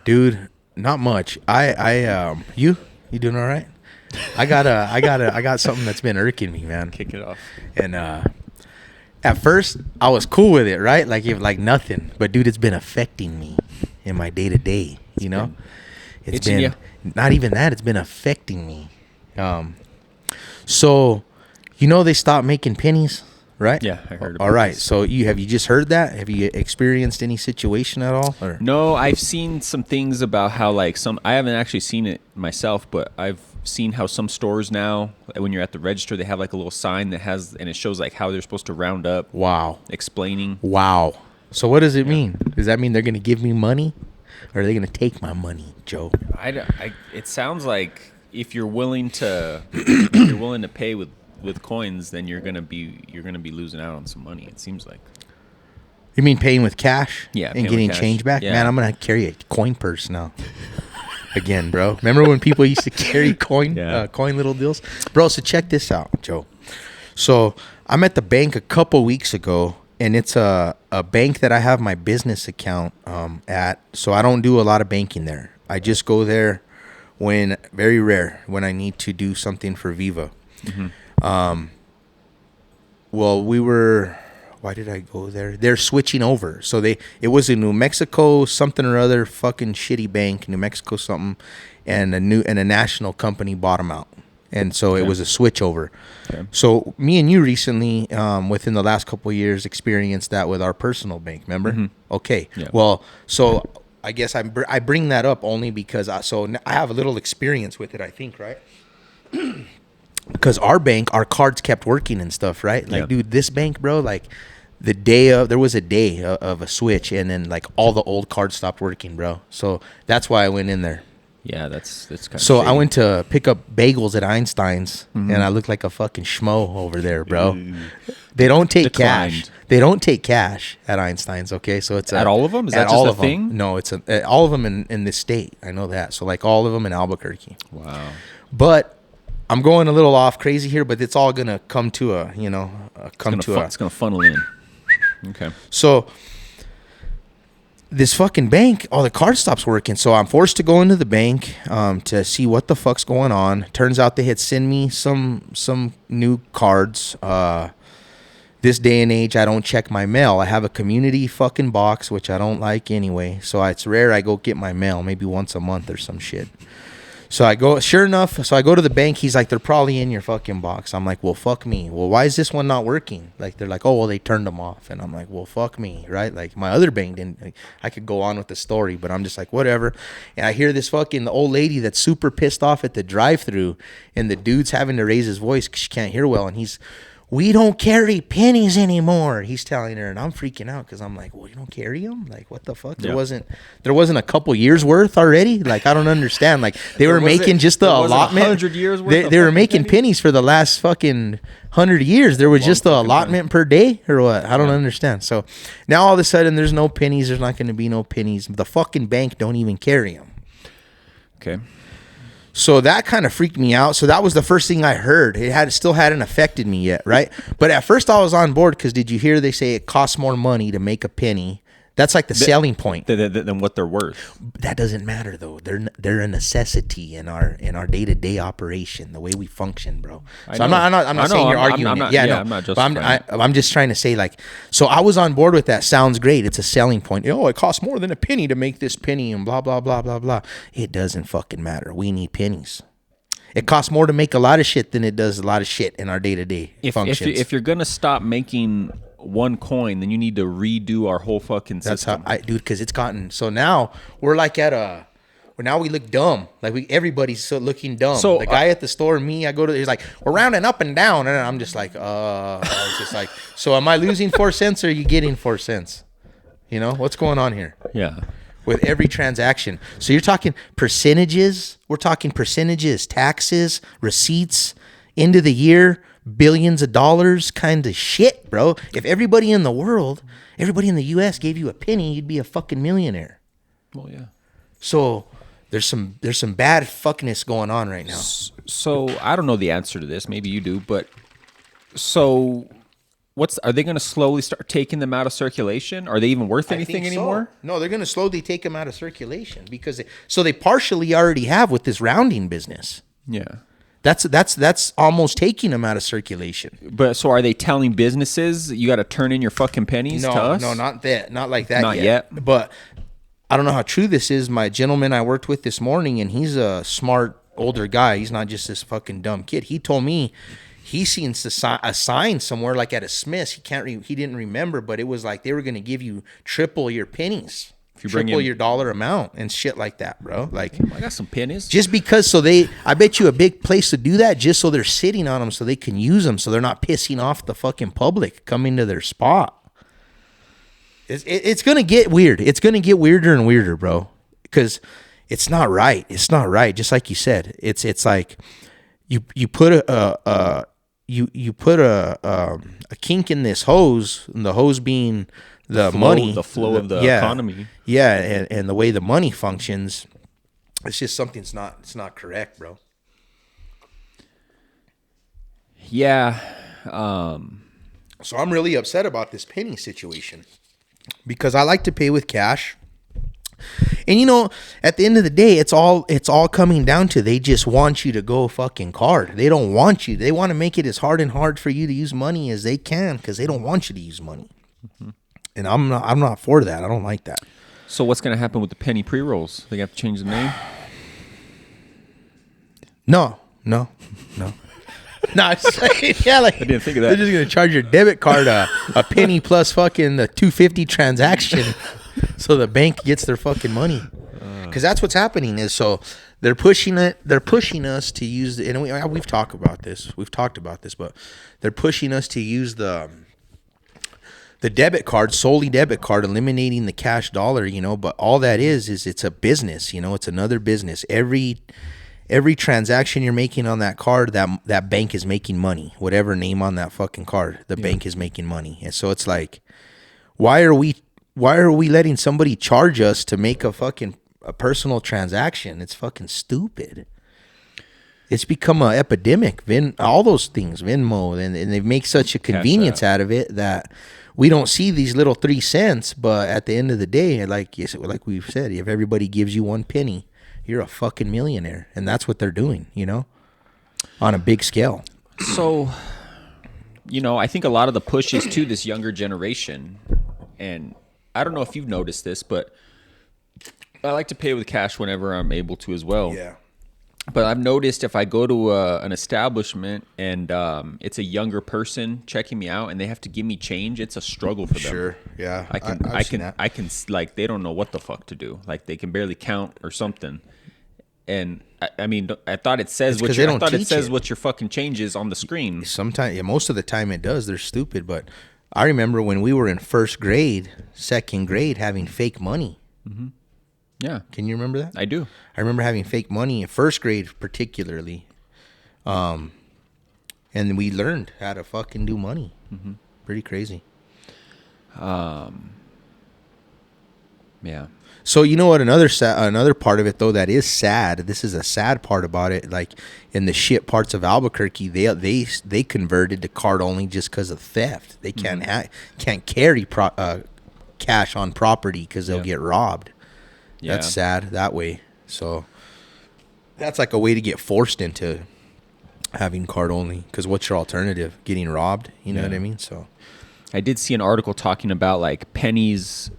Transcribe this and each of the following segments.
Dude, not much. You doing all right? I got something that's been irking me, man. Kick it off. And at first I was cool with it, right? Like nothing. But dude, it's been affecting me in my day to day. You know, it's been you. not even that. It's been affecting me. So, they stopped making pennies, right? Yeah, I heard about All right. this. So have you just heard that? Have you experienced any situation at all? Or? No, I've seen some things about how I haven't actually seen it myself, but I've seen how some stores now, when you're at the register, they have like a little sign and it shows like how they're supposed to round up. Wow. Explaining. Wow. So what does it mean? Does that mean they're going to give me money? Or are they going to take my money, Joe? It sounds like if you're willing to pay with coins, then you're gonna be losing out on some money. It seems like. You mean paying with cash? Yeah, and getting change back? Yeah. Man, I'm gonna carry a coin purse now. Again, bro. Remember when people used to carry coin little deals, bro? So check this out, Joe. So I'm at the bank a couple weeks ago, and it's a bank that I have my business account at. So I don't do a lot of banking there. I just go there when very rare when I need to do something for Viva. Mm-hmm. Why did I go there? They're switching over. So it was a New Mexico something or other fucking shitty bank, New Mexico something, and a national company bought them out. And so it was a switch over. Okay. So me and you recently, within the last couple of years, experienced that with our personal bank. Remember? Mm-hmm. Okay. Yeah. Well, so I guess I bring that up only because I have a little experience with it. I think, right? Because our bank, our cards kept working and stuff, right? Like, dude, this bank, bro, like there was a day of a switch, and then like all the old cards stopped working, bro. So that's why I went in there. Yeah, that's kind of. So I went to pick up bagels at Einstein's, and I looked like a fucking schmo over there, bro. They don't take cash. They don't take cash at Einstein's. Okay, so it's at all of them. Is that just a thing? No, it's all of them in this state. I know that. So like all of them in Albuquerque. Wow. But I'm going a little off crazy here, but it's all gonna come to it's gonna funnel in. Okay. So this fucking bank, all the card stops working. So I'm forced to go into the bank to see what the fuck's going on. Turns out they had sent me some new cards. This day and age, I don't check my mail. I have a community fucking box, which I don't like anyway. So it's rare I go get my mail, maybe once a month or some shit. So I go, sure enough, so I go to the bank. He's like, they're probably in your fucking box. I'm like, well, fuck me. Well, why is this one not working? Like, they're like, oh, well, they turned them off. And I'm like, well, fuck me, right? Like, my other bank didn't. Like, I could go on with the story, but I'm just like, whatever. And I hear this fucking the old lady that's super pissed off at the drive-thru, and the dude's having to raise his voice because she can't hear well. And we don't carry pennies anymore, he's telling her, and I'm freaking out because I'm like, well, you don't carry them? Like, what the fuck? There wasn't a couple years worth already? Like, I don't understand. Like, they were making just the allotment. 100 years worth. They were making pennies for the last fucking 100 years. There was just the allotment per day or what? I don't understand. So now all of a sudden there's no pennies. There's not going to be no pennies. The fucking bank don't even carry them. Okay. So that kind of freaked me out. So that was the first thing I heard. It still hadn't affected me yet, right? But at first I was on board because did you hear they say it costs more money to make a penny? That's like the selling point. Than what they're worth. That doesn't matter though. They're a necessity in our day-to-day operation, the way we function, bro. So I'm not saying you're arguing. I'm not justifying. I'm just trying to say, like, so I was on board with that. Sounds great. It's a selling point. Oh, it costs more than a penny to make this penny and blah blah blah blah blah. It doesn't fucking matter. We need pennies. It costs more to make a lot of shit than it does a lot of shit in our day-to-day functions. If you're gonna stop making one coin, then you need to redo our whole fucking system. That's how dude, because it's gotten so now we're like now we look dumb. Like everybody's so looking dumb. So the guy at the store, me, I go to, he's like, we're rounding up and down, and I'm just like, I was just like, so am I losing 4 cents or are you getting 4 cents? You know what's going on here? Yeah. With every transaction. So you're talking percentages. We're talking percentages, taxes, receipts, end of the year, billions of dollars kind of shit, bro. If everybody in the world, everybody in the U.S. gave you a penny, you'd be a fucking millionaire. Well, yeah. So there's some bad fuckness going on right now. So I don't know the answer to this. Maybe you do, but so are they going to slowly start taking them out of circulation? Are they even worth I anything think so. anymore? No, they're going to slowly take them out of circulation because they partially already have with this rounding business. Yeah. That's almost taking them out of circulation. But so are they telling businesses you got to turn in your fucking pennies to us? No, not that. Not like that Not yet. But I don't know how true this is. My gentleman I worked with this morning, and he's a smart older guy. He's not just this fucking dumb kid. He told me he seen a sign somewhere like at a Smith's. He didn't remember, but it was like they were going to give you triple your pennies. If you triple your dollar amount and shit like that, bro. Like, I got some pennies. just because, I bet you a big place to do that just so they're sitting on them so they can use them so they're not pissing off the fucking public coming to their spot. It's going to get weird. It's going to get weirder and weirder, bro, because it's not right. It's not right. Just like you said, it's like you put a kink in this hose, and the hose being the money, the flow of the economy. Yeah, and the way the money functions, it's just something's not. It's not correct, bro. Yeah. So I'm really upset about this penny situation because I like to pay with cash. And at the end of the day, it's all coming down to they just want you to go fucking card. They don't want you. They want to make it as hard for you to use money as they can because they don't want you to use money. Mm-hmm. And I'm not for that. I don't like that. So what's going to happen with the penny pre-rolls? They have to change the name? No. No, I didn't think of that. They're just gonna charge your debit card a penny plus fucking the $2.50 transaction, so the bank gets their fucking money. Because that's what's happening is they're pushing it. They're pushing us to use and we've talked about this. But they're pushing us to use the debit card, solely debit card, eliminating the cash dollar. But all that is it's a business. It's another business. Every transaction you're making on that card, that bank is making money. Whatever name on that fucking card, the bank is making money. And so it's like, why are we letting somebody charge us to make a personal transaction? It's fucking stupid. It's become an epidemic. All those things, Venmo, and they make such a convenience out of it that we don't see these little 3 cents. But at the end of the day, like we've said, if everybody gives you 1 penny, you're a fucking millionaire. And that's what they're doing, on a big scale. So, I think a lot of the push is to this younger generation. And I don't know if you've noticed this, but I like to pay with cash whenever I'm able to as well. Yeah. But I've noticed if I go to an establishment and it's a younger person checking me out and they have to give me change, it's a struggle for them. Sure, yeah. I can like they don't know what the fuck to do. Like they can barely count or something. And I mean, I thought it says what your fucking change is on the screen. Sometimes, most of the time it does. They're stupid. But I remember when we were in first grade, second grade, having fake money. Mm-hmm. Yeah. Can you remember that? I do. I remember having fake money in first grade particularly. And we learned how to fucking do money. Mm-hmm. Pretty crazy. Yeah. So you know what? Another part of it though that is sad. This is a sad part about it. Like in the shit parts of Albuquerque, they converted to card only just because of theft. They can't carry cash on property because they'll get robbed. Yeah. That's sad that way. So that's like a way to get forced into having card only. Because what's your alternative? Getting robbed? You know what I mean? So I did see an article talking about like pennies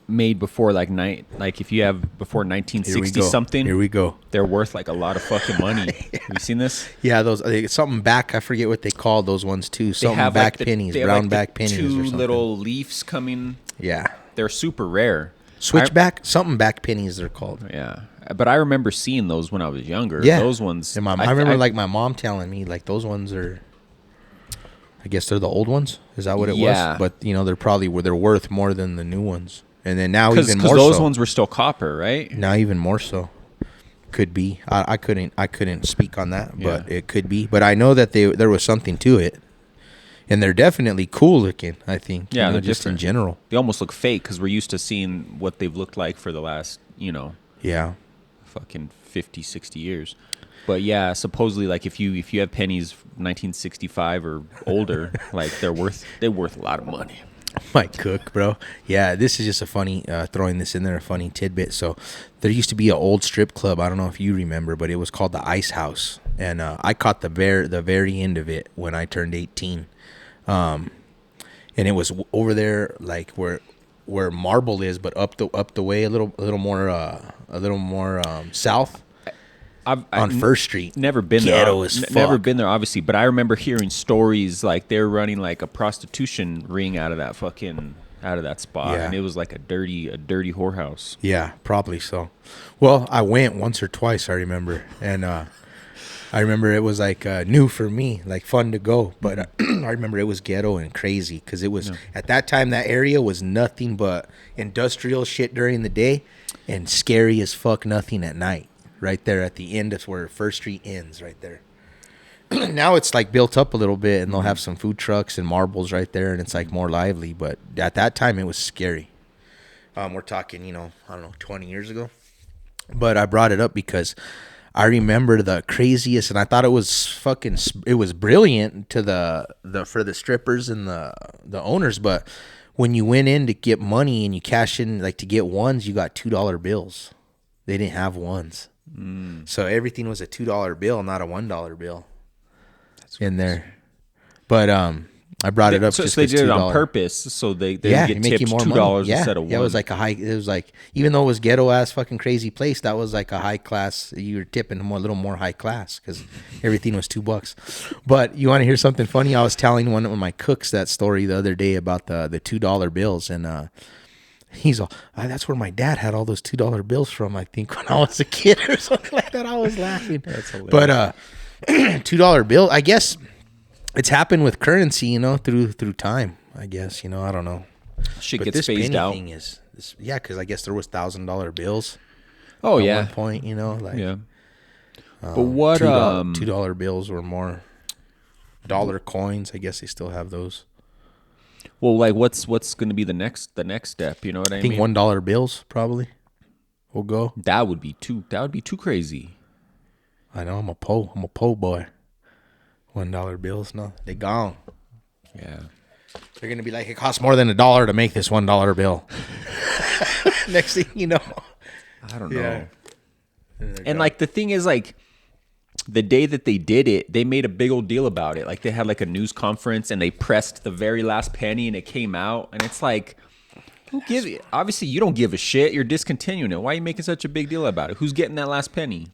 made before like if you have before 1960 something. Here we go. They're worth like a lot of fucking money. Have you seen this? Yeah, those something back. I forget what they call those ones too. Something back pennies, brown back pennies, or something. 2 little leaves coming. Yeah, they're super rare. Switchback, something back pennies they're called. Yeah, but I remember seeing those when I was younger. Yeah, those ones. And I remember like my mom telling me like those ones are. I guess they're the old ones. Is that what it was? But they're worth more than the new ones. And then now even more so. Because those ones were still copper, right? Now even more so. Could be. I couldn't speak on that, but it could be. But I know that there was something to it. And they're definitely cool looking, I think. Yeah, they're just different. In general. They almost look fake because we're used to seeing what they've looked like for the last, Yeah. fucking 50, 60 years. But yeah, supposedly, like if you have pennies 1965 or older, like they're worth a lot of money. My cook, bro. Yeah, this is just a funny, throwing this in there, a funny tidbit. So there used to be an old strip club. I don't know if you remember, but it was called the Ice House. And I caught the very end of it when I turned 18. And it was over there, like where Marble is, but up the way a little more south. On First Street. Never been Ghetto there. as fuck. Never been there, obviously. But I remember hearing stories like they're running like a prostitution ring out of that spot, Yeah. and it was like a dirty whorehouse. Yeah, probably so. Well, I went once or twice, I remember, and I remember it was like new for me, like fun to go. But I remember it was ghetto and crazy because it was at that time that area was nothing but industrial shit during the day, and scary as fuck nothing at night. Right there at the end is where First Street ends, right there. Now it's like built up a little bit, and they'll have some food trucks and Marbles right there, and it's like more lively. But at that time, it was scary. We're talking, I don't know, 20 years ago. But I brought it up because I remember the craziest, and I thought it was brilliant to for the strippers and the owners. But when you went in to get money and you cash in, like to get ones, you got $2 bills. They didn't have ones. So everything was a $2 bill, not a $1 bill. That's in there. But I brought it up so just they did it on $2. purpose, so they Yeah, get make you tipped more $2 money. instead of $1. Yeah, it was like even though it was ghetto ass fucking crazy place, that was like a high class. You were tipping a little more high class because everything was $2. But you want to hear something funny? I was telling one of my cooks that story the other day about the $2 bills, and he's all, that's where my dad had all those $2 bills from, I think, when I was a kid or something like that. I was laughing. That's hilarious. But $2 bill, I guess it's happened with currency, through time. I guess, I don't know. Shit But gets this phased penny out. thing is, because I guess there was $1,000 bills. Oh at yeah. one point, like Yeah. But what $2 bills were more dollar coins. I guess they still have those. Well, like what's going to be the next step? You know what I I think mean? $1 bills probably will go. That would be too crazy. I know I'm a po boy. $1 bills, no, they gone. Yeah. They're gonna be like, it costs more than $1 to make this $1 bill. Next thing you know, I don't know. Yeah. And like the thing is, like the day that they did it, they made a big old deal about it. Like they had like a news conference and they pressed the very last penny and it came out. And it's like, obviously you don't give a shit. You're discontinuing it. Why are you making such a big deal about it? Who's getting that last penny?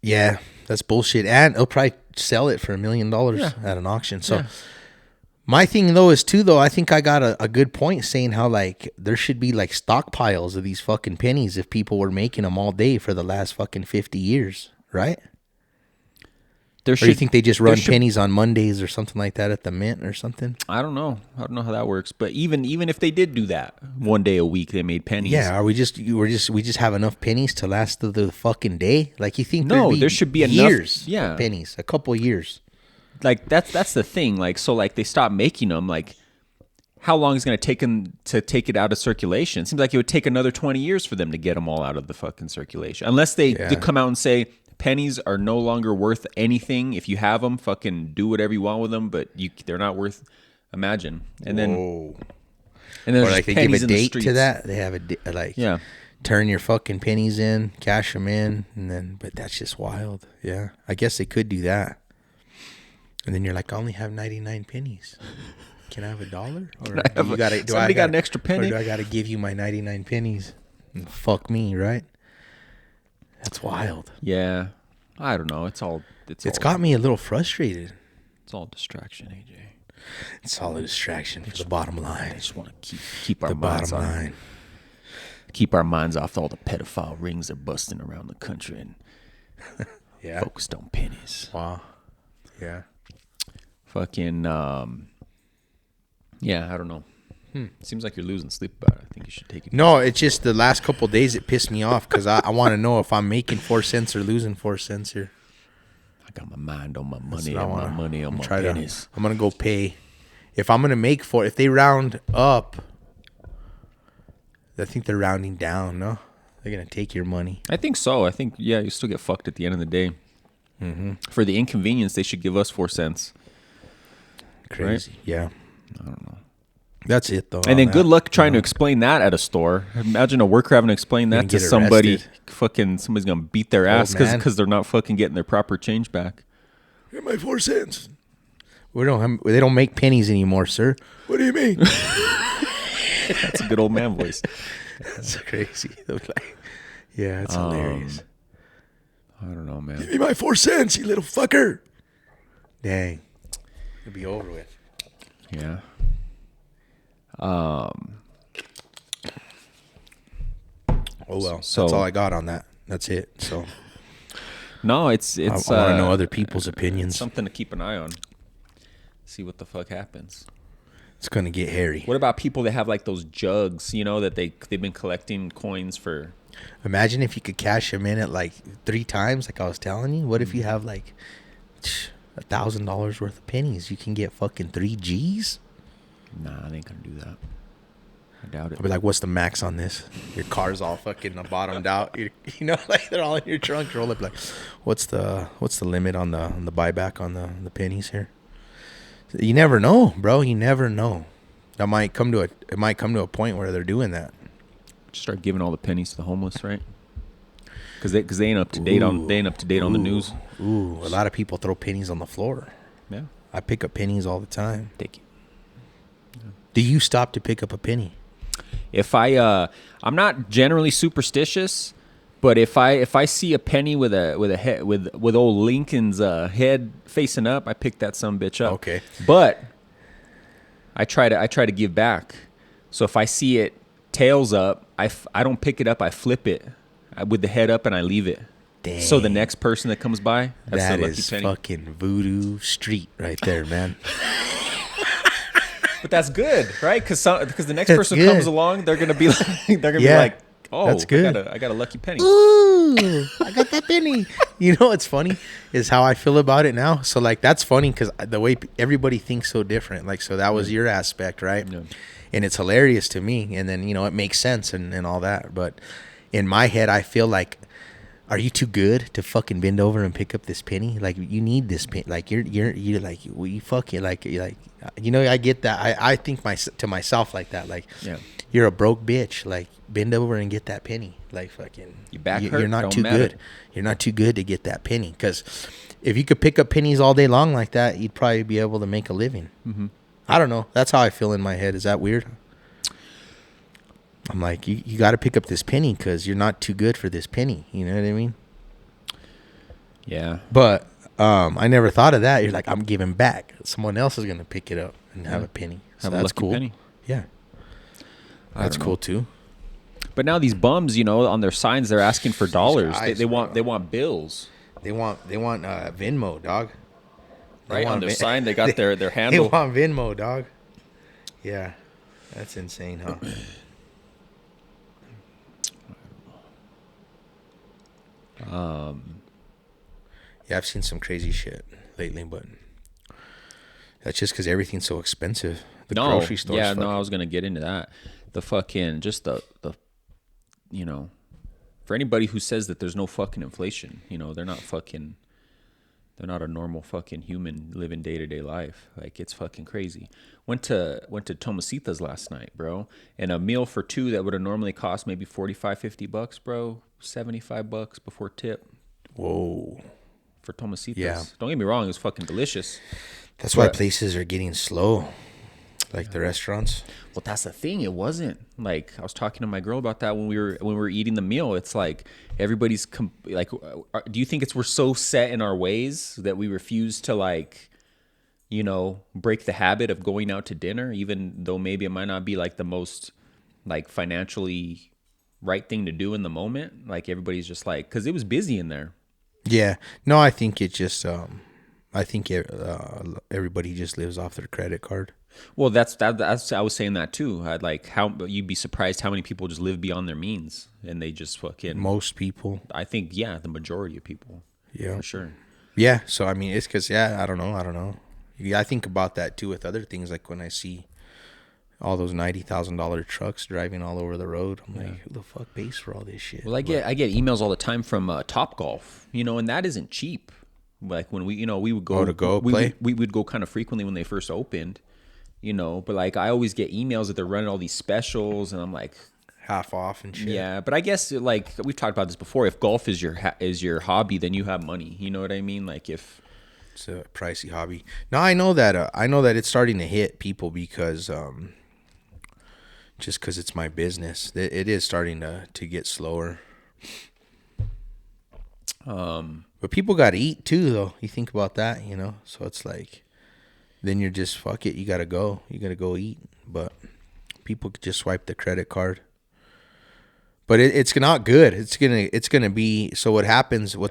Yeah, that's bullshit. And they'll probably sell it for $1 million at an auction. So my thing though is too, I think I got a good point saying how like there should be like stockpiles of these fucking pennies if people were making them all day for the last fucking 50 years, right? Or you think they just run pennies on Mondays or something like that at the mint or something? I don't know. I don't know how that works. But even if they did do that, one day a week they made pennies. Yeah, we just have enough pennies to last the fucking day? Like you think there should be years enough, of pennies, a couple years. Like that's the thing. Like so like they stopped making them. Like how long is it going to take them to take it out of circulation? It seems like it would take another 20 years for them to get them all out of the fucking circulation. Unless they come out and say pennies are no longer worth anything. If you have them, fucking do whatever you want with them, but they're not worth. Imagine, and then Whoa. And then or like they give a date to that. They have turn your fucking pennies in, cash them in, and then. But that's just wild. Yeah, I guess they could do that. And then you're like, I only have 99 pennies. Can I have $1? Or somebody got an extra penny? Or do I got to give you my 99 pennies? And fuck me, right? That's wild. Yeah, I don't know. It's got me a little frustrated. It's all distraction, AJ. It's all a distraction for the bottom line. I just want to keep our minds bottom line. Keep our minds off all the pedophile rings they're busting around the country and focused on pennies. Wow. Yeah. Fucking I don't know. Seems like you're losing sleep about it. I think you should take it. No, it's just the last couple of days it pissed me off because I want to know if I'm making 4 cents or losing 4 cents here. I got my mind on my money and my money on my pennies. I'm going to go pay. If I'm going to make 4, if they round up, I think they're rounding down, no? They're gonna take your money. I think so. I think you still get fucked at the end of the day. Mm-hmm. For the inconvenience, they should give us 4 cents. Crazy. Right? Yeah. I don't know. That's it though. And then good luck trying to explain that at a store. Imagine a worker having to explain that to somebody. Arrested. Fucking somebody's gonna beat their ass man. because they're not fucking getting their proper change back. Here's my 4 cents. They don't make pennies anymore, sir. What do you mean? That's a good old man voice. That's crazy. Yeah, it's hilarious. I don't know, man. Give me my 4 cents, you little fucker. Dang. It'll be over with. Yeah. Oh well. So- That's all I got on that. That's it. So No, it's I want to know other people's opinions. something to keep an eye on. See what the fuck happens. It's gonna get hairy. What about people that have like those jugs, you know, that they've been collecting coins for? Imagine if you could cash them in at like 3 times, like I was telling you. What if you have like $1,000 worth of pennies? You can get fucking 3 G's. Nah, I ain't gonna do that. I doubt it. I'll be like, what's the max on this? Your car's all fucking bottomed out. You know, like they're all in your trunk. Roll up like, what's the limit on the buyback on the pennies here? You never know, bro. You never know. It might come to a point where they're doing that. Just start giving all the pennies to the homeless, right? Because they ain't up to date on the news. Ooh, a lot of people throw pennies on the floor. Yeah, I pick up pennies all the time. take it. Do you stop to pick up a penny? If I'm not generally superstitious, but if I see a penny with a head with old Lincoln's head facing up, I pick that some bitch up. Okay. But I try to give back. So if I see it tails up, I don't pick it up. I flip it with the head up and I leave it. Dang. So the next person that comes by, that's That the lucky is penny. fucking voodoo street right there, man. But that's good, right? Because the next That's person good. comes along, they're gonna be Yeah. like, oh, That's good. I got a lucky penny. Ooh, I got that penny. You know what's funny is how I feel about it now. So like that's funny because the way everybody thinks so different. Like so that was your aspect, right? Yeah. And it's hilarious to me. And then it makes sense and all that. But in my head, I feel like, are you too good to fucking bend over and pick up this penny? Like you need this penny. Like you're like we fucking like I get that. I think to myself like that. Like Yeah. you're a broke bitch. Like bend over and get that penny. Like fucking Your back hurt? You're not Don't too matter. good. You're not too good to get that penny. Because if you could pick up pennies all day long like that, you'd probably be able to make a living. Mm-hmm. I don't know. That's how I feel in my head. Is that weird? I'm like, you got to pick up this penny because you're not too good for this penny. You know what I mean? Yeah. But I never thought of that. You're like, I'm giving back. Someone else is going to pick it up and have a penny. So Have a that's lucky cool. penny. Yeah. I That's don't know. cool too. But now these bums, on their signs, they're asking for dollars. guys, They want bro. bills. They want Venmo, dog. They Right on want their Ven- sign, they got their They handle. want Venmo, dog. Yeah. That's insane, huh? Yeah, I've seen some crazy shit lately, but that's just because everything's so expensive. The grocery store. Yeah, no, I was gonna get into that. The fucking just the for anybody who says that there's no fucking inflation, they're not a normal fucking human living day to day life. Like it's fucking crazy. Went to Tomasitas last night, bro, and a meal for 2 that would have normally cost maybe $45-$50, bro, $75 before tip Whoa. for Tomasitas. Yeah. Don't get me wrong, it was fucking delicious. That's why But- places are getting slow, like the restaurants. Well, that's the thing. It wasn't like I was talking to my girl about that when we were eating the meal. It's like everybody's do you think we're so set in our ways that we refuse to break the habit of going out to dinner, even though maybe it might not be like the most like financially right thing to do in the moment? Like everybody's just like, because it was busy in there. Yeah. No, I think it just. I think everybody just lives off their credit card. Well, that's I was saying that too. I'd like how you'd be surprised how many people just live beyond their means and they just fucking. Most people. I think the majority of people. Yeah. For sure. Yeah. So I mean, it's because I don't know. Yeah, I think about that too with other things. Like when I see, all those $90,000 trucks driving all over the road. I'm like, who the fuck pays for all this shit? Well, I get emails all the time from Top Golf, and that isn't cheap. Like when we would go play. We would go kind of frequently when they first opened, but like I always get emails that they're running all these specials, and I'm like, half off and shit. Yeah, but I guess like we've talked about this before. If golf is your hobby, then you have money. You know what I mean? Like if it's a pricey hobby. Now I know that it's starting to hit people because just because it's my business, it is starting to get slower. But people got to eat too, though. You think about that, So it's like, then you're just fuck it. You gotta go. You gotta go eat. But people could just swipe the credit card. But it's not good. It's gonna be. So what's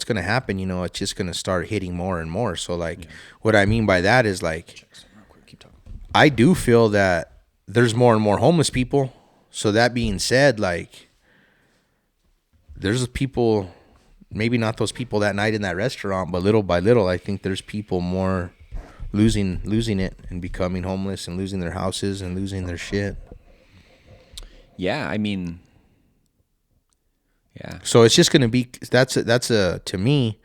gonna happen? It's just gonna start hitting more and more. So like, what I mean by that is like, I do feel that there's more and more homeless people. So that being said, like, there's people, maybe not those people that night in that restaurant, but little by little, I think there's people more losing it and becoming homeless and losing their houses and losing their shit. Yeah, I mean, yeah. So it's just gonna be to me,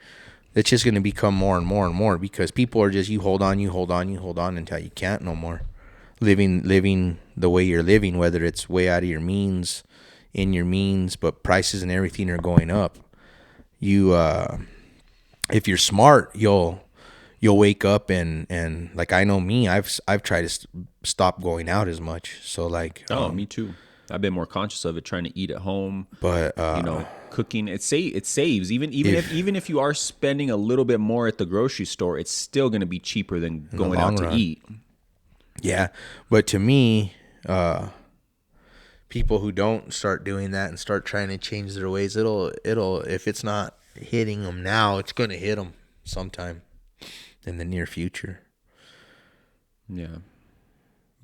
it's just gonna become more and more and more because people are just you hold on until you can't no more. Living the way you're living, whether it's way out of your means, in your means, but prices and everything are going up. You, if you're smart, you'll wake up and like I know me, I've tried to stop going out as much. So like, me too. I've been more conscious of it, trying to eat at home. But cooking it saves. Even if you are spending a little bit more at the grocery store, it's still going to be cheaper than going out to eat. Yeah, but to me, people who don't start doing that and start trying to change their ways, it'll if it's not hitting them now, it's going to hit them sometime in the near future. Yeah.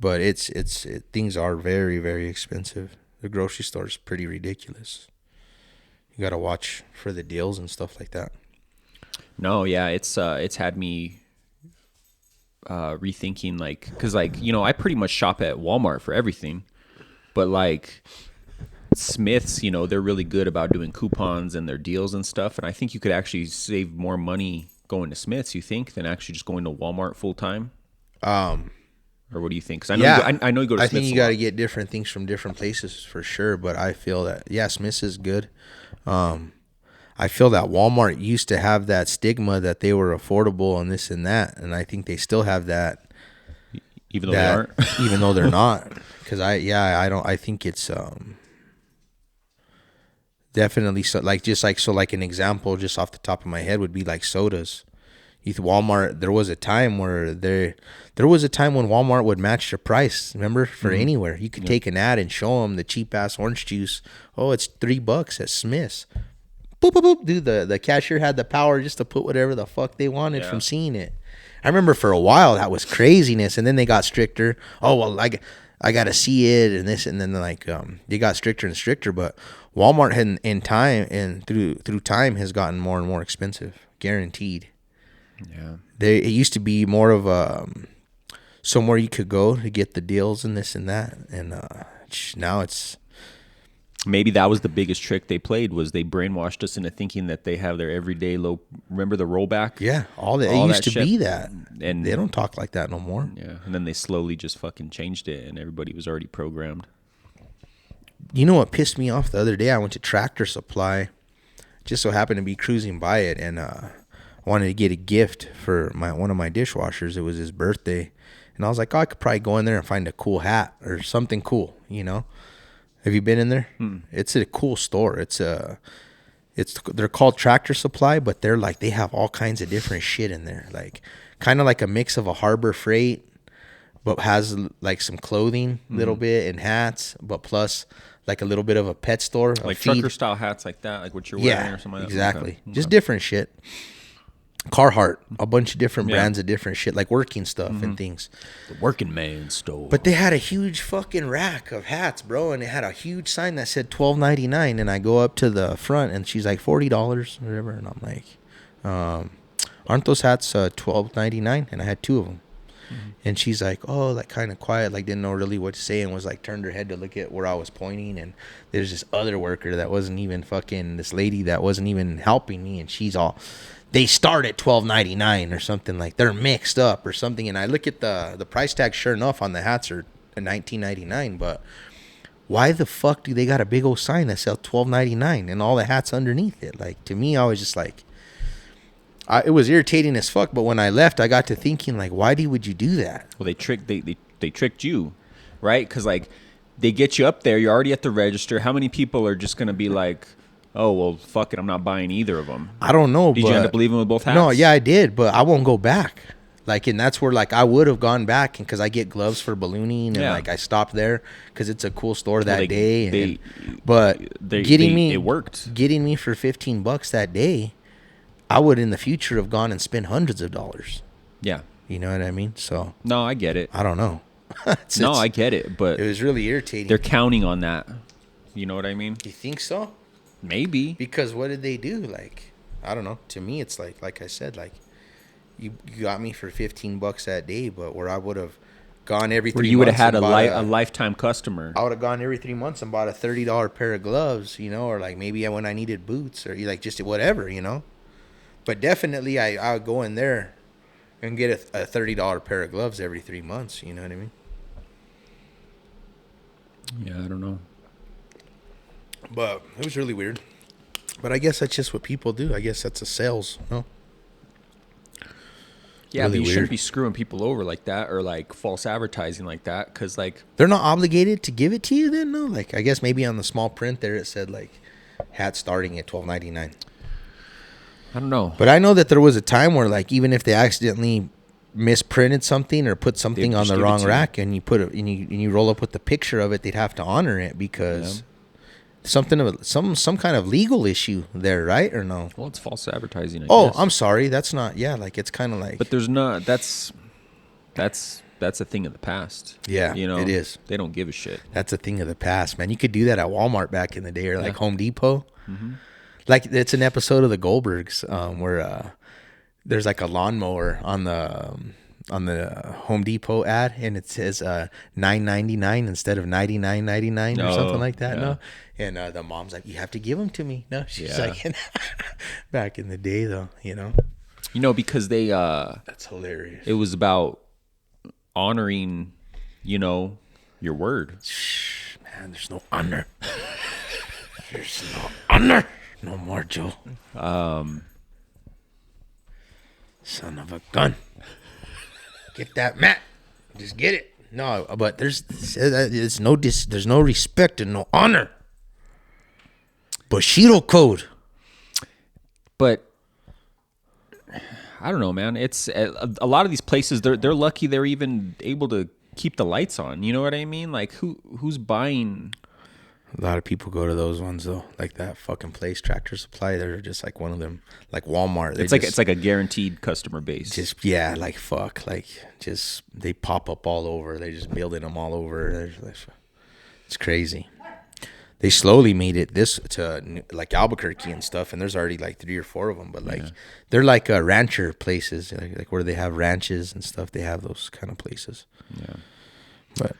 But things are very, very expensive. The grocery store is pretty ridiculous. You got to watch for the deals and stuff like that. No, yeah, it's had me rethinking, like, because like I pretty much shop at Walmart for everything, but like Smith's, they're really good about doing coupons and their deals and stuff, and I think you could actually save more money going to Smith's, you think, than actually just going to Walmart full time. Or what do you think? Because I know you go to Smith's. I think you got to get different things from different places for sure, but I feel that Smith's is good. I feel that Walmart used to have that stigma that they were affordable and this and that, and I think they still have that, even though they aren't, even though they're not. Because I think it's definitely so. Like like an example, just off the top of my head, would be like sodas. Walmart. There was a time when Walmart would match the price. Remember, for anywhere you could take an ad and show them the cheap ass orange juice. Oh, it's $3 at Smith's. Boop, boop, boop. Dude, the cashier had the power just to put whatever the fuck they wanted from seeing it. I remember for a while that was craziness, and then they got stricter. Oh well, I got to see it and this, and then like they got stricter and stricter. But Walmart had in time and through time has gotten more and more expensive, guaranteed. Yeah, it used to be more of a somewhere you could go to get the deals and this and that, and now it's. Maybe that was the biggest trick they played, was they brainwashed us into thinking that they have their everyday low. Remember the rollback? Yeah, it used to be that, and they don't talk like that no more. Yeah, and then they slowly just fucking changed it, and everybody was already programmed. You know what pissed me off the other day? I went to Tractor Supply, just so happened to be cruising by it, and I wanted to get a gift for one of my dishwashers. It was his birthday, and I was like, I could probably go in there and find a cool hat or something cool, Have you been in there? It's a cool store. They're called Tractor Supply, but they have all kinds of different shit in there. Like kind of like a mix of a Harbor Freight, but has like some clothing a little bit and hats, but plus like a little bit of a pet store. Like trucker style hats like that, like what you're wearing or something like that? Exactly. Okay. Just different shit. Carhartt, a bunch of different brands of different shit, like working stuff and things. The working man store. But they had a huge fucking rack of hats, bro, and it had a huge sign that said $12.99. And I go up to the front, and she's like $40 or whatever, and I'm like, aren't those hats $12.99? And I had two of them. And she's like, oh, like kind of quiet, like didn't know really what to say, and was like turned her head to look at where I was pointing. And there's this other worker that wasn't even fucking, this lady that wasn't even helping me, and she's all, they start at $12.99 or something, like they're mixed up or something. And I look at the price tag, sure enough, on the hats are $19.99, but why the fuck do they got a big old sign that says $12.99 and all the hats underneath it? Like, to me, I was just like, it was irritating as fuck. But when I left, I got to thinking, like, why would you do that? Well, they tricked you, right? Because like they get you up there, you're already at the register. How many people are just gonna be like, oh well, fuck it, I'm not buying either of them? I don't know. Did you end up leaving with both hats? No, yeah, I did, but I won't go back. Like, and that's where, like, I would have gone back, because I get gloves for ballooning, and like I stopped there because it's a cool store that day. It worked. Getting me for $15 that day, I would in the future have gone and spent hundreds of dollars. Yeah, you know what I mean. So no, I get it. I don't know. I get it, but it was really irritating. They're counting on that. You know what I mean? You think so? Maybe. Because what did they do? Like, I don't know. To me, it's like I said, like, you got me for $15 that day, but where I would have gone every 3 months. Where you would have had a lifetime customer. I would have gone every 3 months and bought a $30 pair of gloves, you know, or like maybe when I needed boots or like just whatever, you know. But definitely I would go in there and get a $30 pair of gloves every 3 months, you know what I mean? Yeah, I don't know. But it was really weird. But I guess that's just what people do. I guess that's a sales, no? Yeah, really but you shouldn't be screwing people over like that, or like false advertising like that, because like they're not obligated to give it to you. Then no, like I guess maybe on the small print there it said like hat starting at $12.99. I don't know, but I know that there was a time where like even if they accidentally misprinted something or put something on the wrong rack and you put it and you roll up with the picture of it, they'd have to honor it because something of some kind of legal issue there, right? Or no? Well, it's false advertising. I guess. I'm sorry. That's not. Yeah, like it's kind of like. But there's not. That's a thing of the past. Yeah, you know, it is. They don't give a shit. That's a thing of the past, man. You could do that at Walmart back in the day, or like Home Depot. Mm-hmm. Like it's an episode of the Goldbergs where there's like a lawnmower on the Home Depot ad, and it says $9.99 instead of $99.99 or something like that. Yeah. No, and the mom's like, "You have to give them to me." No, she's like, back in the day, though, you know. You know, because they that's hilarious. It was about honoring, you know, your word. Shh, man, there's no honor. There's no honor. No more, Joe. Son of a gun. Get that mat. Just get it. No, but there's no respect and no honor. Bushido code. But I don't know, man. It's a lot of these places. They're lucky they're even able to keep the lights on. You know what I mean? Like who's buying? A lot of people go to those ones though, like that fucking place, Tractor Supply. They're just like one of them, like Walmart. It's like a guaranteed customer base. Just like fuck, like just they pop up all over. They just building them all over. It's crazy. They slowly made it this to like Albuquerque and stuff, and there's already like 3 or 4 of them. But like they're like rancher places, like where they have ranches and stuff. They have those kind of places. Yeah, but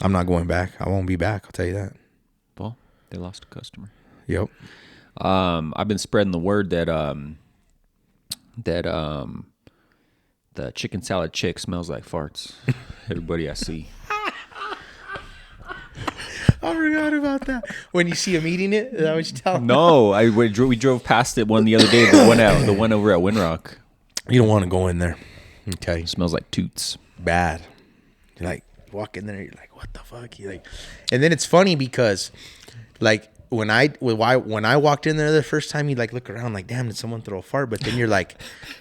I'm not going back. I won't be back. I'll tell you that. Well, they lost a customer. Yep. I've been spreading the word that the chicken salad chick smells like farts. Everybody I see. I forgot about that. When you see him eating it, is that what you tell him? No, we drove past it one the other day. The one over at Windrock. You don't want to go in there. Okay. It smells like toots. Bad. You're like walk in there. You're like, what the fuck? You like, and then it's funny because, like, when I walked in there the first time, you like look around like, damn, did someone throw a fart? But then you're like,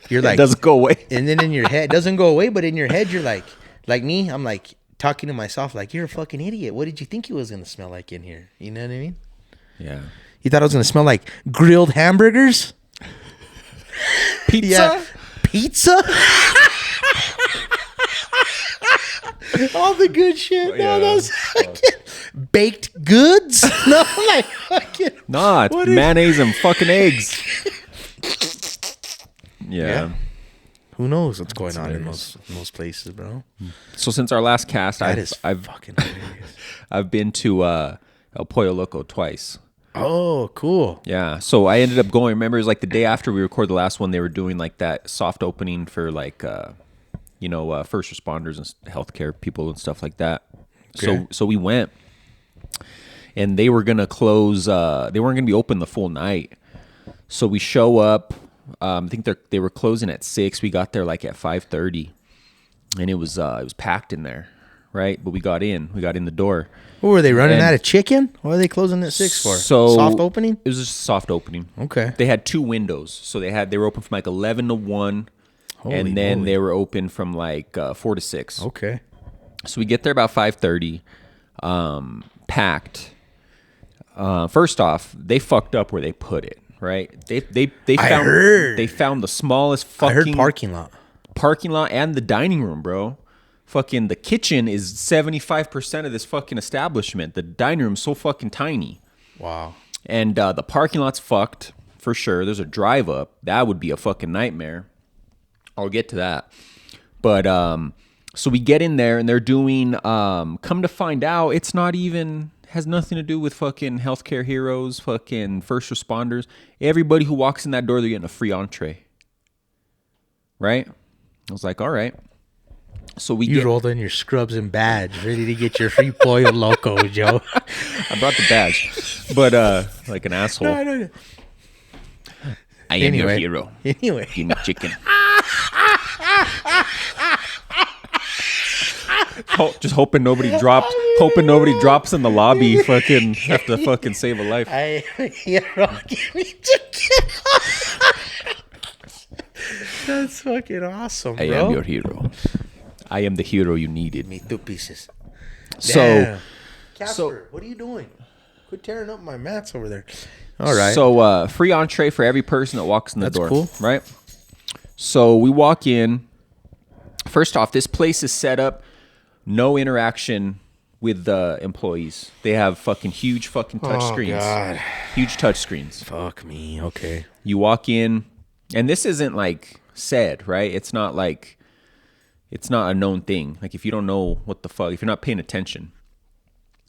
it doesn't go away. And then in your head, it doesn't go away. But in your head, you're like me. I'm like talking to myself, like, you're a fucking idiot. What did you think it was gonna smell like in here? You know what I mean? Yeah. You thought it was gonna smell like grilled hamburgers, pizza, pizza. All the good shit. No, those baked goods. No, like fucking. Nah, it's mayonnaise and fucking eggs. Yeah. Who knows what's going on in those places, bro? So since our last cast, That I've fucking hilarious. I've been to El Pollo Loco twice. Oh, cool. Yeah. So I ended up going. Remember, it was like the day after we recorded the last one. They were doing like that soft opening for like first responders and healthcare people and stuff like that. Okay. So we went, and they were gonna close. They weren't gonna be open the full night. So we show up. I think they were closing at 6. We got there like at 5:30, and it was packed in there, right? But we got in the door. What were they running And- out of chicken? What are they closing at 6 for? So Soft opening? It was just a soft opening. Okay. They had 2 windows, so they were open from like 11 to 1, Holy and then moly. they were open from like 4 to 6. Okay. So we get there about 5:30, packed. First off, they fucked up where they put it. Right? They I found heard. they found the smallest I heard fucking parking lot. and the dining room, bro. Fucking the kitchen is 75% of this fucking establishment. The dining room's so fucking tiny. Wow. And the parking lot's fucked for sure. There's a drive up. That would be a fucking nightmare. I'll get to that. But so we get in there and they're doing come to find out it's not even has nothing to do with fucking healthcare heroes, fucking first responders. Everybody who walks in that door, they're getting a free entree. Right? I was like, all right. So we You rolled in your scrubs and badge, ready to get your free Pollo Loco, Joe. I brought the badge. But like an asshole. No. I am your hero. Anyway. Give me chicken. Just hoping nobody drops in the lobby. Fucking have to fucking save a life. I am a hero. Give me chicken. That's fucking awesome, bro. I am your hero. I am the hero you needed. Me 2 pieces. So, Damn. Casper, what are you doing? Quit tearing up my mats over there. All right. So free entree for every person that walks in the That's door. cool. Right? So we walk in. First off, this place is set up no interaction with the employees. They have fucking huge fucking touch screens. God. Huge touch screens. Fuck me. Okay. You walk in, and this isn't like said, right? It's not like it's not a known thing. Like if you don't know what the fuck, if you're not paying attention.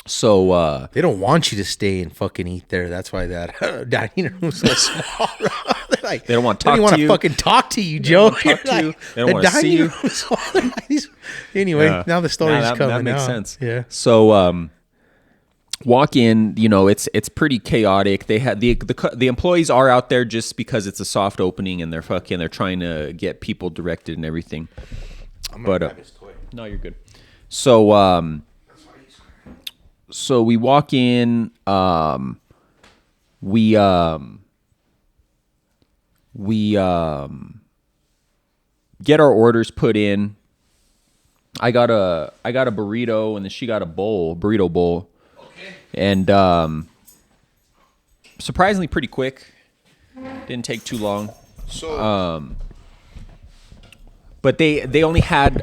So They don't want you to stay and fucking eat there. That's why that dining room's so small. They're like, They don't want to they talk want to you. fucking talk to you, Joe. They don't want to talk to you. They don't The want to see dining you. room's small. They're like these- Anyway, Yeah. now the story's Nah, coming that makes out. sense. Yeah. So walk in, it's pretty chaotic. They had the employees are out there just because it's a soft opening and they're trying to get people directed and everything. But no, you're good. So so we walk in, we get our orders put in. I got a burrito and then she got a burrito bowl. Okay. And surprisingly pretty quick. Didn't take too long. So But they only had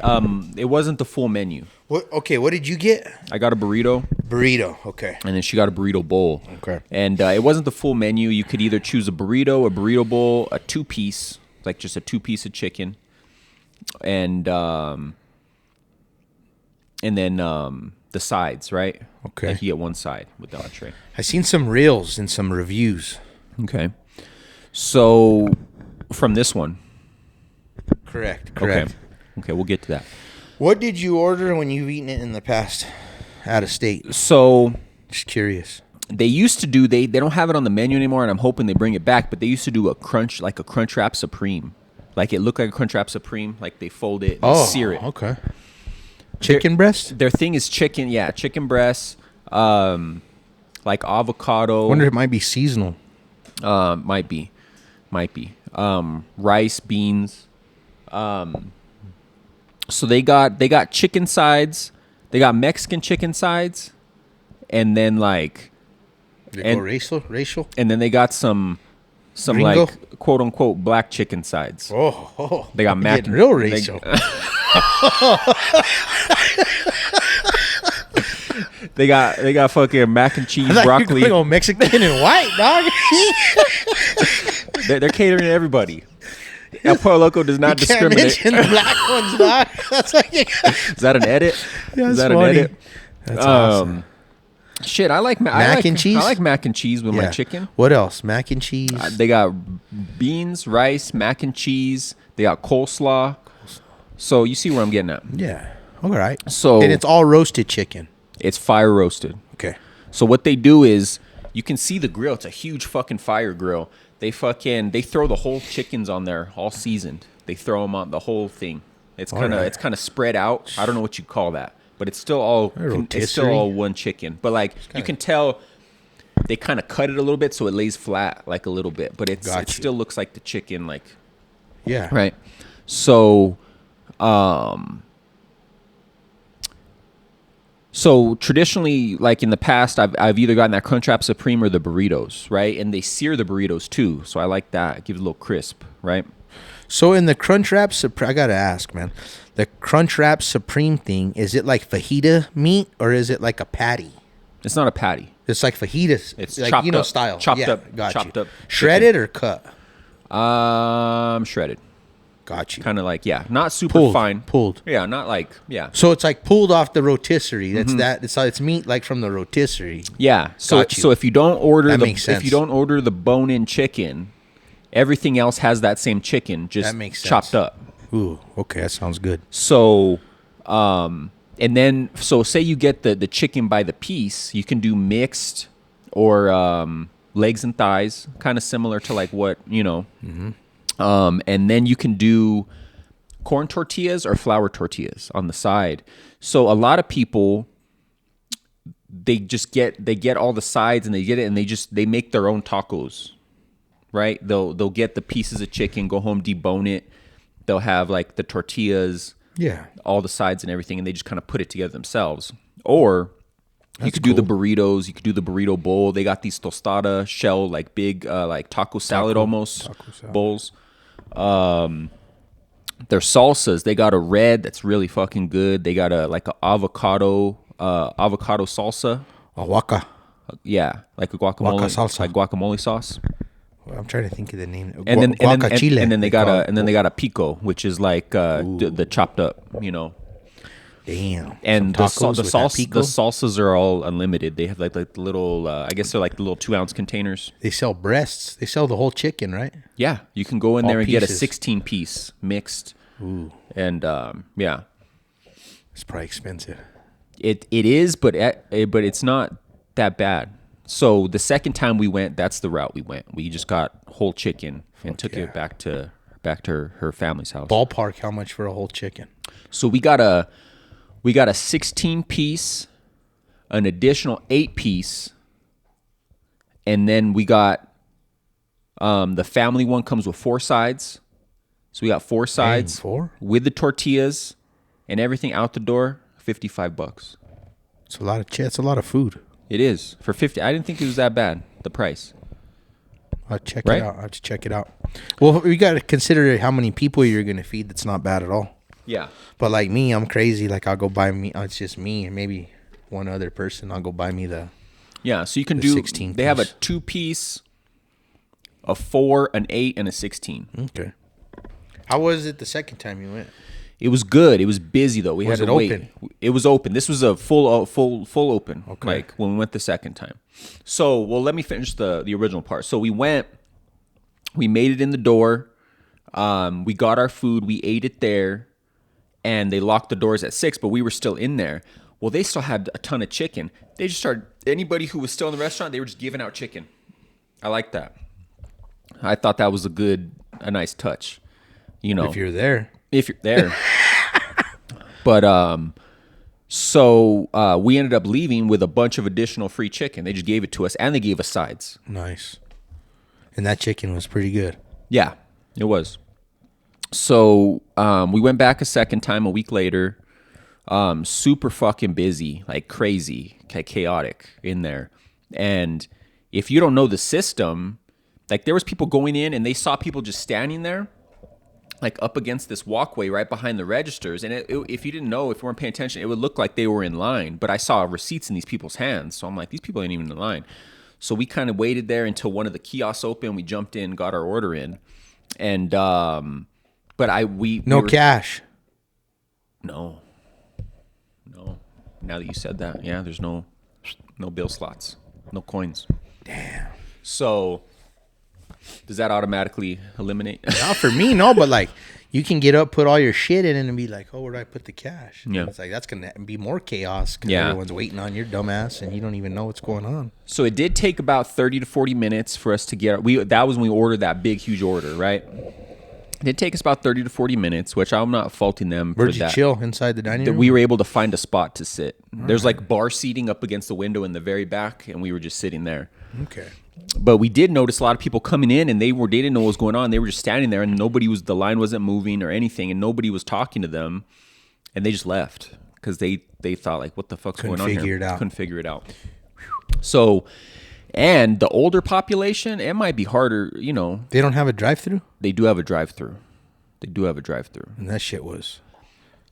it wasn't the full menu. what? Okay, what did you get? I got a burrito Burrito. Okay. and then she got a burrito bowl. Okay. And it wasn't the full menu. You could either choose a burrito, a burrito bowl, a 2-piece, like just a 2-piece of chicken, and then the sides, right? Okay. Like you get one side with the entree. I seen some reels and some reviews. Okay. So from this one. Correct. Okay, we'll get to that. What did you order when you've eaten it in the past out of state? So Just curious. they used to do they don't have it on the menu anymore, and I'm hoping they bring it back. But they used to do a Crunchwrap Supreme, like it looked like a Crunchwrap Supreme, like they fold it, and sear it. Okay. Chicken breast? Their thing is chicken, chicken breasts, like avocado. Wonder if it might be seasonal. Might be, rice, beans. So they got chicken sides, they got Mexican chicken sides, and then like, They And- go racial? and then they got some Gringo? like quote unquote black chicken sides. Oh, They got mac getting and real they- racial. They got fucking mac and cheese, I thought you were broccoli. going on Mexican and white, dog. They're catering to everybody. El Pollo Loco does not You can't discriminate. mention the black ones, dog. That's like, Is that an edit? Yeah, Is it's that funny. an edit? That's awesome. Shit, I like Mac and cheese? I like mac and cheese with my Yeah. chicken. What else? Mac and cheese. They got beans, rice, mac and cheese. They got coleslaw. So you see where I'm getting at. Yeah. All right. So And it's all roasted chicken. it's fire roasted. Okay. So what they do is you can see the grill. It's a huge fucking fire grill. They throw the whole chickens on there all seasoned. They throw them on the whole thing. It's kind of Alright. spread out. I don't know what you call that, but it's still all rotisserie. one chicken. But like you can tell they kind of cut it a little bit so it lays flat like a little bit, but it still looks like the chicken like Yeah. right. So So traditionally, like in the past, I've either gotten that Crunchwrap Supreme or the burritos, right? And they sear the burritos too, so I like that. It gives it a little crisp, right? So in the Crunchwrap Supreme, I gotta ask, man, the Crunchwrap Supreme thing, is it like fajita meat or is it like a patty? It's not a patty. It's like fajitas. It's like, chopped up, style. chopped Yeah, up, got chopped you. up Shredded or cut? Shredded, Got you. kind of like not super Pulled. fine. Pulled. Yeah, not like So it's like pulled off the rotisserie. That's that. It's meat like from the rotisserie. Yeah. So Got you. so if you don't order That the makes if you sense. don't order the bone-in chicken, everything else has that same chicken, just That makes sense. chopped up. Ooh, okay, that sounds good. So, and then so say you get the chicken by the piece, you can do mixed or legs and thighs, kind of similar to like what you know. And then you can do corn tortillas or flour tortillas on the side. So a lot of people they get all the sides and they get it and they make their own tacos. Right? They'll get the pieces of chicken, go home, debone it. They'll have like the tortillas, Yeah. all the sides and everything, and they just kind of put it together themselves. Or you could do the burritos. You could do the burrito bowl. They got these tostada shell, like big, like taco salad almost bowls. Their salsas. They got a red that's really fucking good. They got a avocado salsa. Waka. Yeah, like a guacamole Guaca salsa. like guacamole sauce. I'm trying to think of the name. And then Guacachile. and then they got call a it. and then they got a pico, which is like the chopped up, you know. Damn. And Some the tacos with that pico. salsas are all unlimited. They have like the little, I guess they're like the little 2-ounce containers. They sell breasts. They sell the whole chicken, right? Yeah, you can go in All there and get a pieces. 16 piece mixed. Ooh, And yeah, it's probably expensive. it is, but it's not that bad. So the second time we went, that's the route we went. We just got whole chicken and took it back to her family's house. Ballpark, how much for a whole chicken? So we got a 16 piece, an additional 8 piece, and then we got the family one comes with 4 sides. So we got 4 sides 4? with the tortillas and everything out the door, $55. It's a lot of it's a lot of food. It is for 50. I didn't think it was that bad. The price. I'll check Right? it out. I'll have to check it out. Well, we got to consider how many people you're going to feed. That's not bad at all. Yeah. But like me, I'm crazy. Like I'll go buy me. It's just me and maybe one other person. I'll go buy me the. Yeah. So you can The do. 16 They have a piece. 2 piece, a 4, an 8, and a 16. Okay. How was it the second time you went? It was good. It was busy though. We Was had it to wait. open? It was open. This was a full open. Okay. Like when we went the second time. So, well, let me finish the original part. So we went. We made it in the door. We got our food. We ate it there, and they locked the doors at 6. But we were still in there. Well, they still had a ton of chicken. They just started. Anybody who was still in the restaurant, they were just giving out chicken. I like that. I thought that was a nice touch. You know, If you're there. if you're there. But so we ended up leaving with a bunch of additional free chicken. They just gave it to us, and they gave us sides. Nice. And that chicken was pretty good. Yeah, it was. So we went back a second time a week later. Super fucking busy, like crazy, chaotic in there. And if you don't know the system, like there was people going in and they saw people just standing there, like up against this walkway right behind the registers. And if you didn't know, if you weren't paying attention, it would look like they were in line. But I saw receipts in these people's hands. So I'm like, these people ain't even in line. So we kind of waited there until one of the kiosks opened. We jumped in, got our order in. And But we No were, cash. No. Now that you said that, yeah, there's no bill slots, no coins. Damn. So does that automatically eliminate? Not for me, no, but like you can get up, put all your shit in, and be like, oh, where do I put the cash? Yeah. And it's like that's gonna be more chaos because Yeah. everyone's waiting on your dumbass, and you don't even know what's going on. So it did take about 30 to 40 minutes for us to get. That was when we ordered that big, huge order, right? It did take us about 30 to 40 minutes, which I'm not faulting them for Where'd you that. chill inside the dining That room? we were able to find a spot to sit. There's like bar seating up against the window in the very back, and we were just sitting there. Okay. But we did notice a lot of people coming in, and they didn't know what was going on. They were just standing there, and the line wasn't moving or anything, and nobody was talking to them, and they just left because they thought like, what the fuck's Couldn't going on here? figure it out. Couldn't figure it out. So, and the older population, it might be harder. You know, They don't have a drive-through, they do have a drive-through. They do have a drive-through. and that shit was.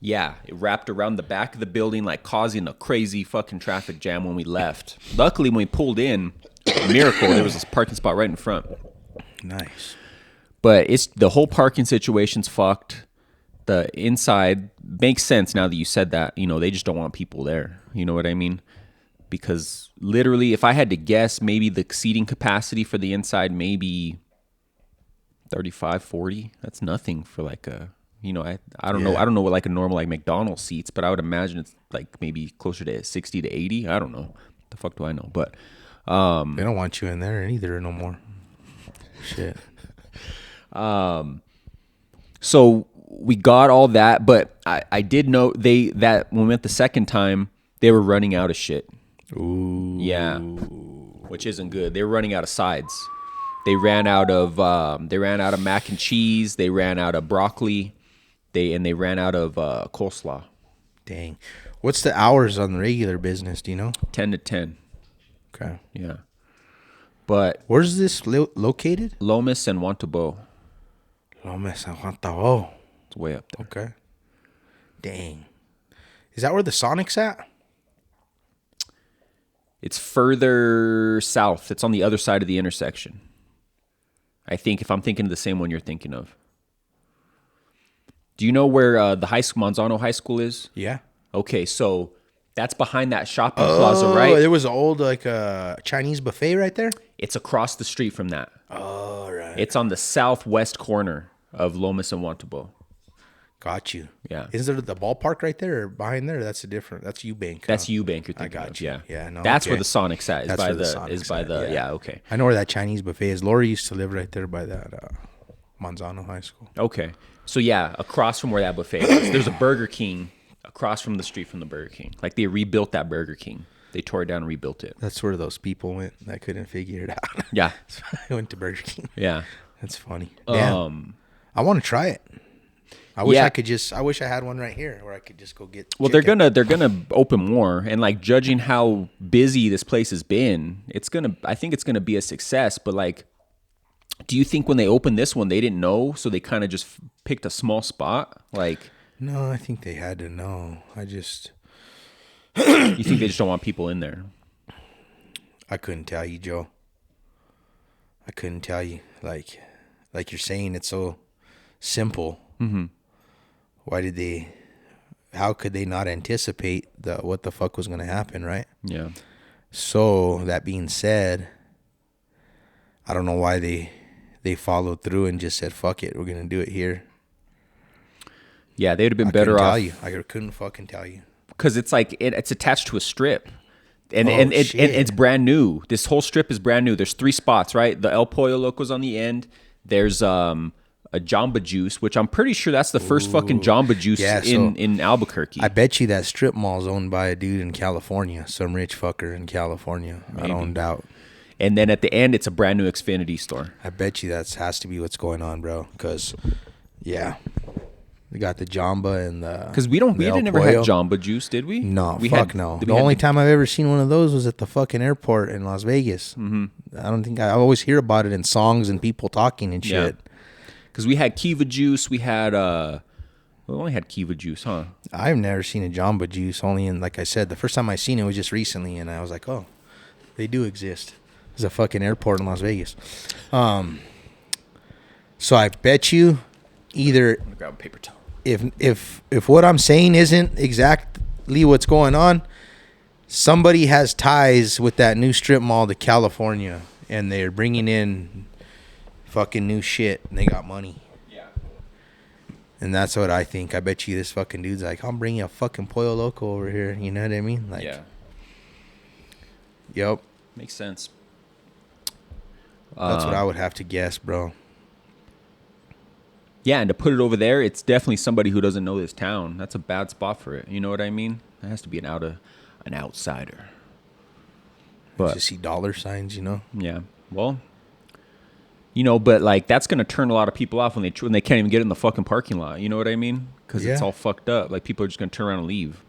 Yeah, it wrapped around the back of the building, like causing a crazy fucking traffic jam when we left. Luckily, when we pulled in, miracle, there was this parking spot right in front. Nice. But it's the whole parking situation's fucked. The inside makes sense now that you said that. You know, they just don't want people there. You know what I mean? Because literally, if I had to guess, maybe the seating capacity for the inside, maybe 35, 40. That's nothing for like a, you know, I don't know. Yeah. I don't know what like a normal like McDonald's seats, but I would imagine it's like maybe closer to 60 to 80. I don't know. The fuck do I know? But They don't want you in there either no more. Shit. so we got all that, but I did know that when we went the second time, they were running out of shit. Ooh. Yeah, which isn't good. They were running out of sides. They ran out of mac and cheese. They ran out of broccoli. They ran out of coleslaw. Dang. What's the hours on the regular business? Do you know? 10 to 10. Okay. Yeah, but Where's this located? Lomas and Wantabo, Lomas and Juantao. it's way up there. Okay. Dang. Is that where the Sonic's at? It's further south. It's on the other side of the intersection. I think, if I'm thinking of the same one you're thinking of. Do you know where the Monzano High School is? Yeah. Okay, so that's behind that shopping plaza, right? There was an old Chinese buffet right there. It's across the street from that. Oh, right. It's on the southwest corner of Lomas and Wantabo. Got you. Yeah. Is there the ballpark right there or behind there? That's That's Eubank. That's huh? Eubank you're thinking got of, you. yeah. Yeah, no, That's okay. where the Sonic's at. That's where the Sonic's at, yeah, okay. I know where that Chinese buffet is. Lori used to live right there by that Monzano High School. Okay. So yeah, across from where that buffet is, there's a Burger King across from the street from the Burger King. Like they rebuilt that Burger King. They tore it down and rebuilt it. That's where those people went that couldn't figure it out. Yeah. So I went to Burger King. Yeah. That's funny. Damn. I want to try it. I wish I had one right here where I could just go get. Well, chicken. they're gonna open more, and like judging how busy this place has been, I think it's gonna be a success. But like, do you think when they opened this one, they didn't know, so they kind of just picked a small spot? Like, No, I think they had to know. you think they just don't want people in there? I couldn't tell you, Joe. I couldn't tell you. Like you're saying, it's so simple. Mm-hmm. How could they not anticipate what the fuck was going to happen, right? Yeah. So, that being said, I don't know why they followed through and just said, fuck it, we're going to do it here. Yeah, they'd have been I better couldn't off. tell you. I couldn't fucking tell you. Because it's like it's attached to a strip, and shit. it's brand new. This whole strip is brand new. There's 3 spots, right? The El Pollo Loco's on the end. There's a Jamba Juice, which I'm pretty sure that's the first fucking Jamba Juice Yeah, in Albuquerque. I bet you that strip mall's owned by a dude in California, some rich fucker in California. I don't doubt. And then at the end, it's a brand new Xfinity store. I bet you that has to be what's going on, bro. Because, yeah, we got the Jamba and the. Because we El never had Pollo. Jamba Juice, did we? No, we no. The only time I've ever seen one of those was at the fucking airport in Las Vegas. Mm-hmm. I don't think I always hear about it in songs and people talking and shit. Because we had Kiva Juice, we only had Kiva Juice, huh? I've never seen a Jamba Juice. Only in, like I said, the first time I seen it was just recently, and I was like, oh, they do exist. There's a fucking airport in Las Vegas. So I bet you either I'm gonna grab a paper towel. if what I'm saying isn't exactly what's going on, somebody has ties with that new strip mall to California, and they're bringing in fucking new shit, and they got money. Yeah. And that's what I think. I bet you this fucking dude's like, I'm bringing a fucking Pollo Loco over here. You know what I mean? Like, Yeah. Yep. Makes sense. That's what I would have to guess, bro. Yeah, and to put it over there, it's definitely somebody who doesn't know this town. That's a bad spot for it. You know what I mean? It has to be an outsider. But Just see dollar signs, you know? yeah, well, you know, but like that's gonna turn a lot of people off when they can't even get in the fucking parking lot. You know what I mean? Because it's Yeah. all fucked up. Like people are just gonna turn around and leave,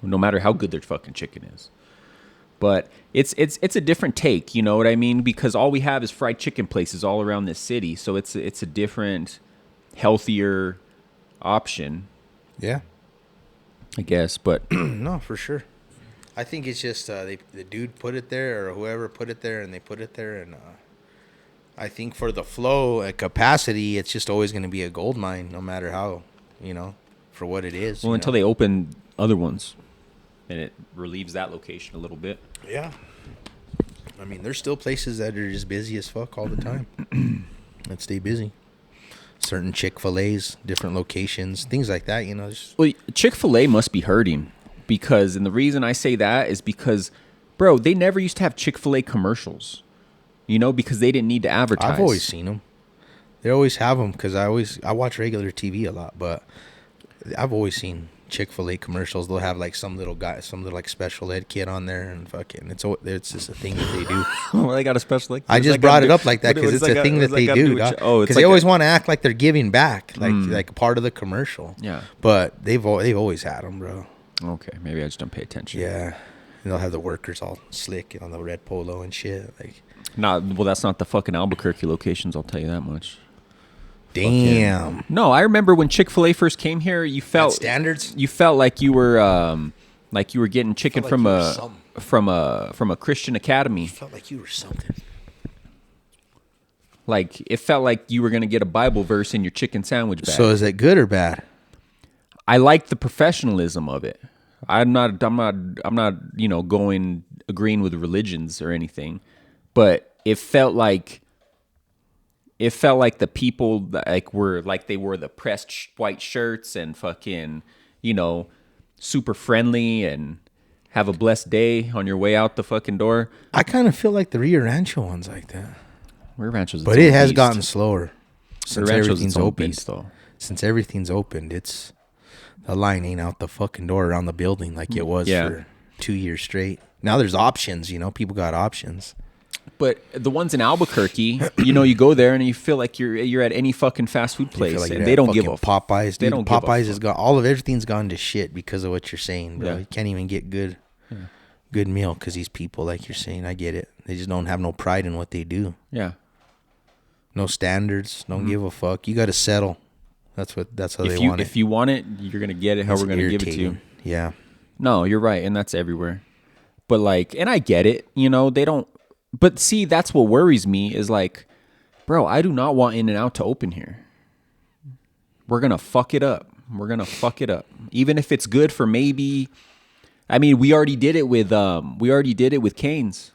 no matter how good their fucking chicken is. But it's a different take, you know what I mean? Because all we have is fried chicken places all around this city, so it's a different, healthier option, Yeah. I guess. But No, for sure. I think it's just the dude put it there, or whoever put it there, and they put it there. And I think for the flow and capacity, it's just always going to be a gold mine, no matter how, you know, for what it is. well, until they open other ones, and it relieves that location a little bit. Yeah. I mean, there's still places that are just busy as fuck all the time that stay busy. Certain Chick-fil-A's, different locations, things like that, you know. Just, Well, Chick-fil-A must be hurting because, and the reason I say that is because, bro, they never used to have Chick-fil-A commercials, you know, because they didn't need to advertise. I've always seen them. They always have them because I watch regular TV a lot, but I've always seen Chick-fil-A commercials. They'll have like some little guy, some little like special ed kid on there, and fucking it's just a thing that they do. Well, they got a special. Like, I just brought it up like that because it's a thing that they do. Because they always want to act like they're giving back, like part of the commercial. Yeah. But they've always had them, bro. Okay, maybe I just don't pay attention. Yeah. And they'll have the workers all slick on the red polo and shit. Like, Well, that's not the fucking Albuquerque locations. I'll tell you that much. damn. No, I remember when Chick-fil-A first came here. You felt standards? You felt like you were getting chicken like from you were a something. from a Christian academy. Felt like you were something. Like it felt like you were gonna get a Bible verse in your chicken sandwich bag. So is it good or bad? I like the professionalism of it. I'm not, you know, agreeing with religions or anything, but it felt like the people they wore the pressed white shirts and fucking, you know, super friendly and have a blessed day on your way out the fucking door. I kind of feel like the Rio Rancho one's like that. Rio Rancho's its But own it has beast. gotten slower Rio since Rancho's everything's its own opened. beast, though. Since everything's opened, it's the line ain't out the fucking door around the building like it was Yeah. for 2 years straight. Now there's options, you know. People got options. But the ones in Albuquerque, you know, you go there and you feel like you're at any fucking fast food I place, feel like and you're they at don't give a fucking Popeyes. They Dude, don't give a Popeyes has fuck. got everything's gone to shit because of what you're saying, bro. Yeah. You can't even get good meal because these people, like you're saying, I get it. They just don't have no pride in what they do. Yeah. No standards. Don't give a fuck. You got to settle. That's how they want it. If you want it, you're gonna get it. How It's we're gonna give it to you. irritating. Yeah. No, you're right, and that's everywhere. But like, and I get it. You know, they don't. But see, that's what worries me is like, bro, I do not want In-N-Out to open here. We're gonna fuck it up. Even if it's good for maybe. I mean, we already did it with Cane's.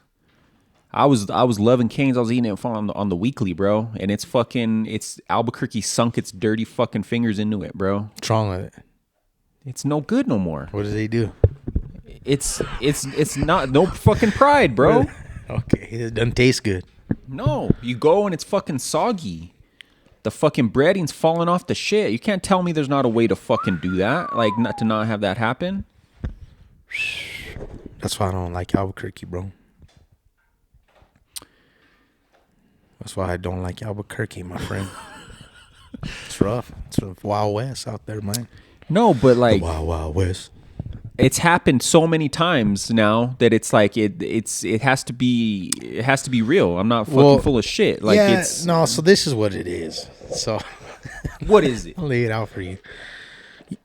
I was loving Cane's. I was eating it on the weekly, bro. And it's Albuquerque sunk its dirty fucking fingers into it, bro. What's wrong with it? It's no good no more. What do they do? It's not no fucking pride, bro. Okay, it doesn't taste good. No, you go and it's fucking soggy. The fucking breading's falling off the shit. You can't tell me there's not a way to fucking do that. Like not have that happen. That's why I don't like Albuquerque, bro. That's why I don't like Albuquerque, my friend. It's rough. It's a Wild West out there, man. No, but like Wild, Wild West. it's happened so many times now that it's like it has to be real. I'm not fucking full of shit. Like yeah, it's no. So this is what it is. So what is it? I'll lay it out for you.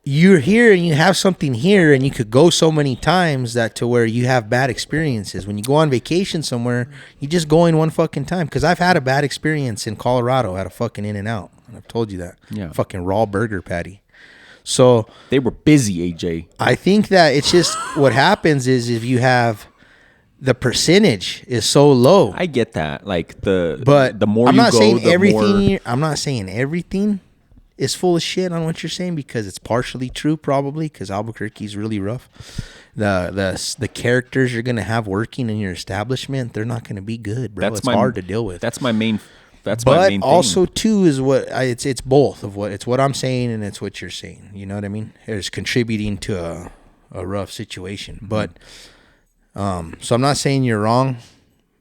You're here and you have something here, and you could go so many times that to where you have bad experiences. When you go on vacation somewhere, you just go in one fucking time. Because I've had a bad experience in Colorado at a fucking In-N-Out. I've told you that. Yeah. Fucking raw burger patty. So They were busy, AJ. I think that it's just what happens is if you have the percentage is so low. I get that. Like But the more I'm you not go, saying the everything. more. I'm not saying everything is full of shit on what you're saying because it's partially true, probably because Albuquerque's really rough. The characters you're gonna have working in your establishment, they're not gonna be good, bro. It's hard to deal with. That's my main. That's but my main thing. also too is what it's both of what I'm saying and it's what you're saying. You know what I mean? It's contributing to a rough situation, but. So I'm not saying you're wrong,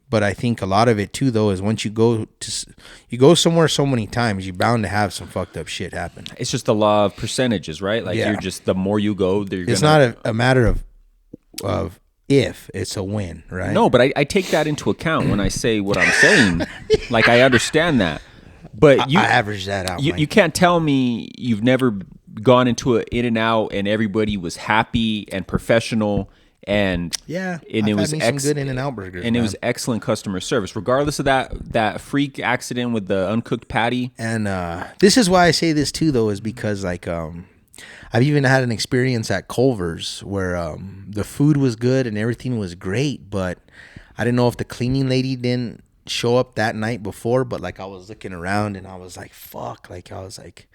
but I think a lot of it too, though, is once you go somewhere so many times, you're bound to have some fucked up shit happen. It's just the law of percentages, right? Like Yeah. you're just the more you go, It's not a matter of if, it's a win, right? No, but I take that into account when I say what I'm saying. Like I understand that, but I average that out. you can't tell me you've never gone into an In-N-Out and everybody was happy and professional. And yeah, and it was some good In-N-Out burgers, and man. it was excellent customer service, regardless of that freak accident with the uncooked patty. And this is why I say this too, though, is because like I've even had an experience at Culver's where the food was good and everything was great, but I didn't know if the cleaning lady didn't show up that night before. But like I was looking around and I was like, fuck, like I was like.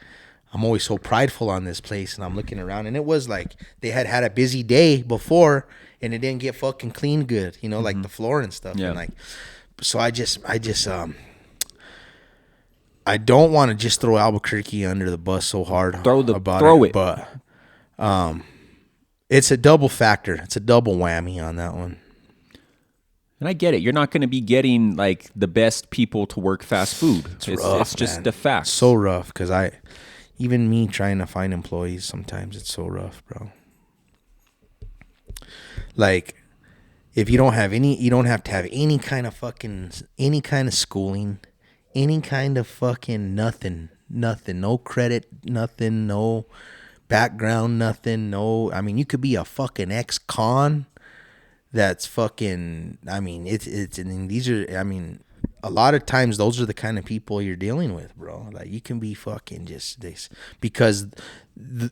I'm always so prideful on this place, and I'm looking around, and it was like they had a busy day before, and it didn't get fucking cleaned good, you know, like the floor and stuff. Yeah. And like, so I don't want to just throw Albuquerque under the bus so hard. Throw it, but it's a double factor. It's a double whammy on that one. And I get it. You're not going to be getting like the best people to work fast food. It's just man. the fact. So rough because even me trying to find employees, sometimes it's so rough, bro. Like, if you don't have to have any kind of schooling, any kind of fucking nothing, no credit, nothing, no background, nothing, no. I mean, you could be a fucking ex-con. That's fucking. I mean, a lot of times those are the kind of people you're dealing with, bro. Like you can be fucking just this because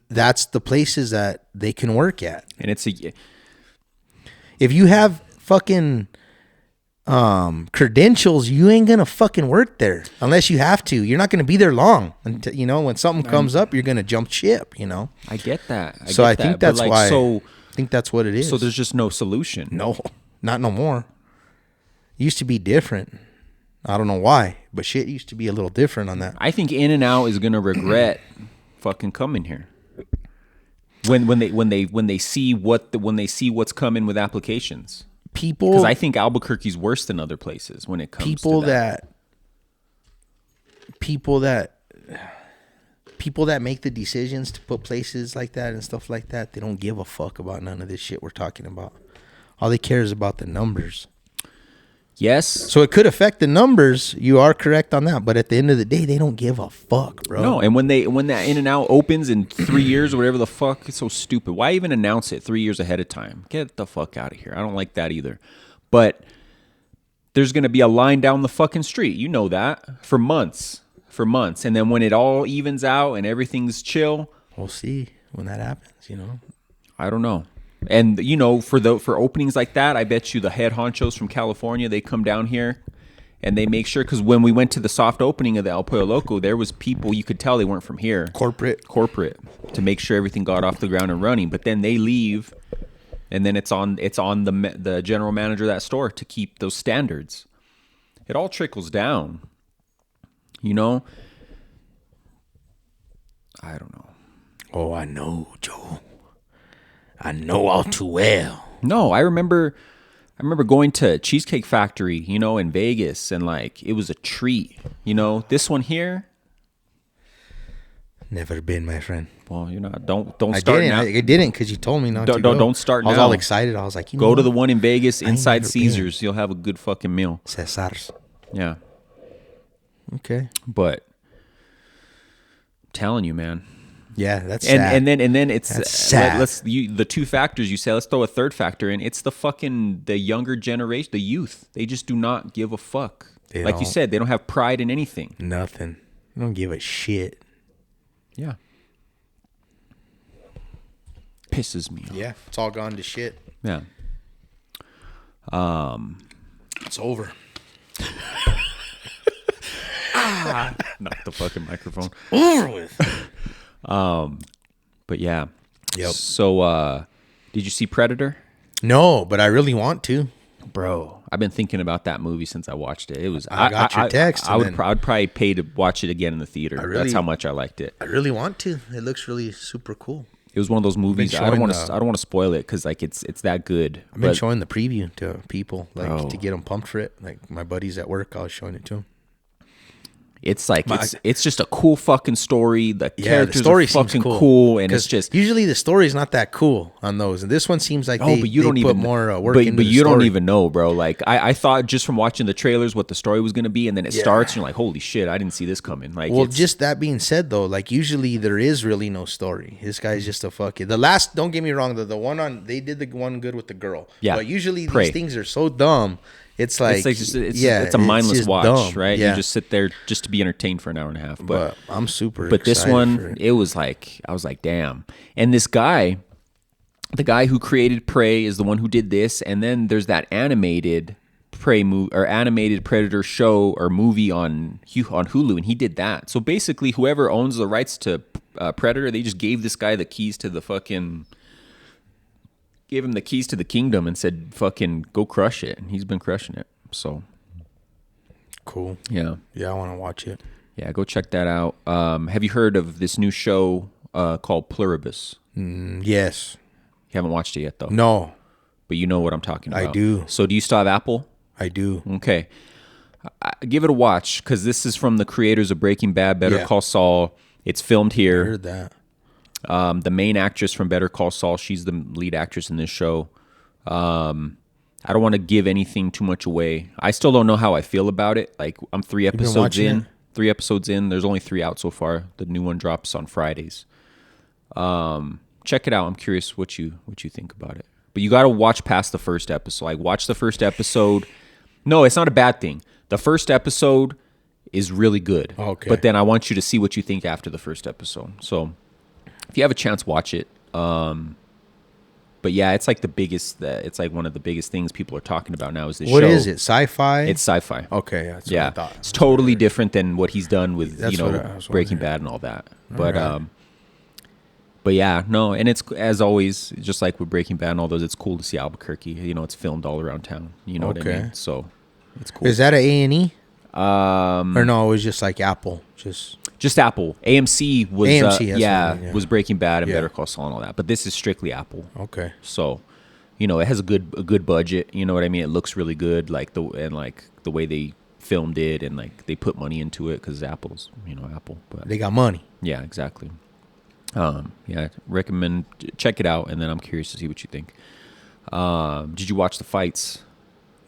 that's the places that they can work at. And if you have fucking credentials, you ain't gonna fucking work there unless you have to. You're not gonna be there long. Until, you know, when something comes up, you're gonna jump ship. You know. I get that. I think that's why. I think that's what it is. So there's just no solution. No, not no more. It used to be different. I don't know why, but shit used to be a little different on that. I think In-N-Out is gonna regret fucking coming here when they see what's coming with applications. Because I think Albuquerque's worse than other places when it comes to that. People that make the decisions to put places like that and stuff like that, they don't give a fuck about none of this shit we're talking about. All they care is about the numbers. Yes. So it could affect the numbers. You are correct on that. But at the end of the day, they don't give a fuck, bro. No, and when that In-N-Out opens in 3 years or whatever the fuck, it's so stupid. Why even announce it 3 years ahead of time? Get the fuck out of here. I don't like that either. But there's going to be a line down the fucking street. You know that. For months. And then when it all evens out and everything's chill. We'll see when that happens, you know. I don't know. And, you know, for openings like that, I bet you the head honchos from California, they come down here and they make sure. Because when we went to the soft opening of the El Pollo Loco, there was people, you could tell they weren't from here. Corporate. To make sure everything got off the ground and running. But then they leave, and then it's on the general manager of that store to keep those standards. It all trickles down. You know? I don't know. Oh, I know, Joe. I know all too well. No, I remember going to Cheesecake Factory, you know, in Vegas, and like it was a treat. You know, this one here. Never been, my friend. Well, you're not. Don't start now. I didn't because you told me not to. Don't start now. I was all excited. I was like, go to the one in Vegas inside Caesars. You'll have a good fucking meal. Cesar's. Yeah. Okay. But I'm telling you, man. Yeah, that's sad. And then it's sad. The two factors you said. Let's throw a third factor in. It's the younger generation, the youth. They just do not give a fuck. Like you said, they don't have pride in anything. Nothing. I don't give a shit. Yeah. Pisses me off. Yeah, it's all gone to shit. Yeah. It's over. Knock the fucking microphone. Over with. But yeah. Yep. So, did you see Predator? No, but I really want to. Bro, I've been thinking about that movie since I watched it. It was. I got your text, I and would. then- I'd probably pay to watch it again in the theater. really- That's how much I liked it. I really want to. It looks really super cool. It was one of those movies. I don't showing want the- to. I don't want to spoil it because like it's that good. I've been But showing the preview to people, like Oh. to get them pumped for it. Like my buddies at work, I was showing it to them. it's like it's just a cool fucking story. The characters are fucking cool, and it's 'Cause just. usually the story's not that cool on those, and this one seems like Oh, but you don't put even more work but, into but the you don't story. even know, bro. Like I thought just from watching the trailers what the story was gonna be, and then it starts, and you're like, holy shit, I didn't see this coming. Like, Well, it's, just that being said, though, like usually there is really no story. This guy's just a fucking. The last, don't get me wrong, the one on they did the one good with the girl. Yeah. But usually Prey. these things are so dumb. It's like, it's a mindless just watch, dumb. right? Yeah. You just sit there just to be entertained for an hour and a half. But I'm super. But this excited for one, it. it was like, I was like, damn. And this guy, the guy who created Prey is the one who did this. And then there's that animated Prey movie or animated Predator show or movie on Hulu, and he did that. So basically, whoever owns the rights to Predator, they just gave this guy the keys to the fucking. Gave him the keys to the kingdom and said, fucking go crush it. And he's been crushing it. So, Cool. yeah. Yeah, I want to watch it. Yeah, go check that out. Have you heard of this new show called Pluribus? Yes. You haven't watched it yet, though. No, But you know what I'm talking I about. do. So do you still have Apple? I do. Okay. Give it a watch because this is from the creators of Breaking Bad, Better Yeah. Call Saul. It's filmed I here. heard that. The main actress from Better Call Saul, she's the lead actress in this show. I don't want to give anything too much away. I still don't know how I feel about it. Like I'm 3 episodes watching in. it? 3 episodes in. There's only 3 out so far. The new one drops on Fridays. Check it out. I'm curious what you think about it. But you got to watch past the first episode. Like watch the first episode. No, it's not a bad thing. The first episode is really good. Okay. But then I want you to see what you think after the first episode. So if you have a chance, watch it. But yeah, it's like the biggest. It's like one of the biggest things people are talking about now is this show. What is it? Sci-fi? It's sci-fi. Okay, that's Yeah, what I thought. it's totally different than what he's done with That's what I was Breaking wondering. Bad and all that. But right. but yeah, no, and it's as always, just like with Breaking Bad and all those. It's cool to see Albuquerque. You know, it's filmed all around town. You know what I Okay. mean? So it's cool. Is that an A&E? Or no, it was just like Apple. Just Apple. AMC was AMC, that's what I mean, yeah. was Breaking Bad and Yeah. Better Call Saul and all that. But this is strictly Apple. Okay. So, you know, it has a good budget. You know what I mean? It looks really good. Like the way they filmed it and like they put money into it because Apple's Apple. But They got money. yeah, exactly. Yeah, recommend check it out, and then I'm curious to see what you think. Did you watch the fights?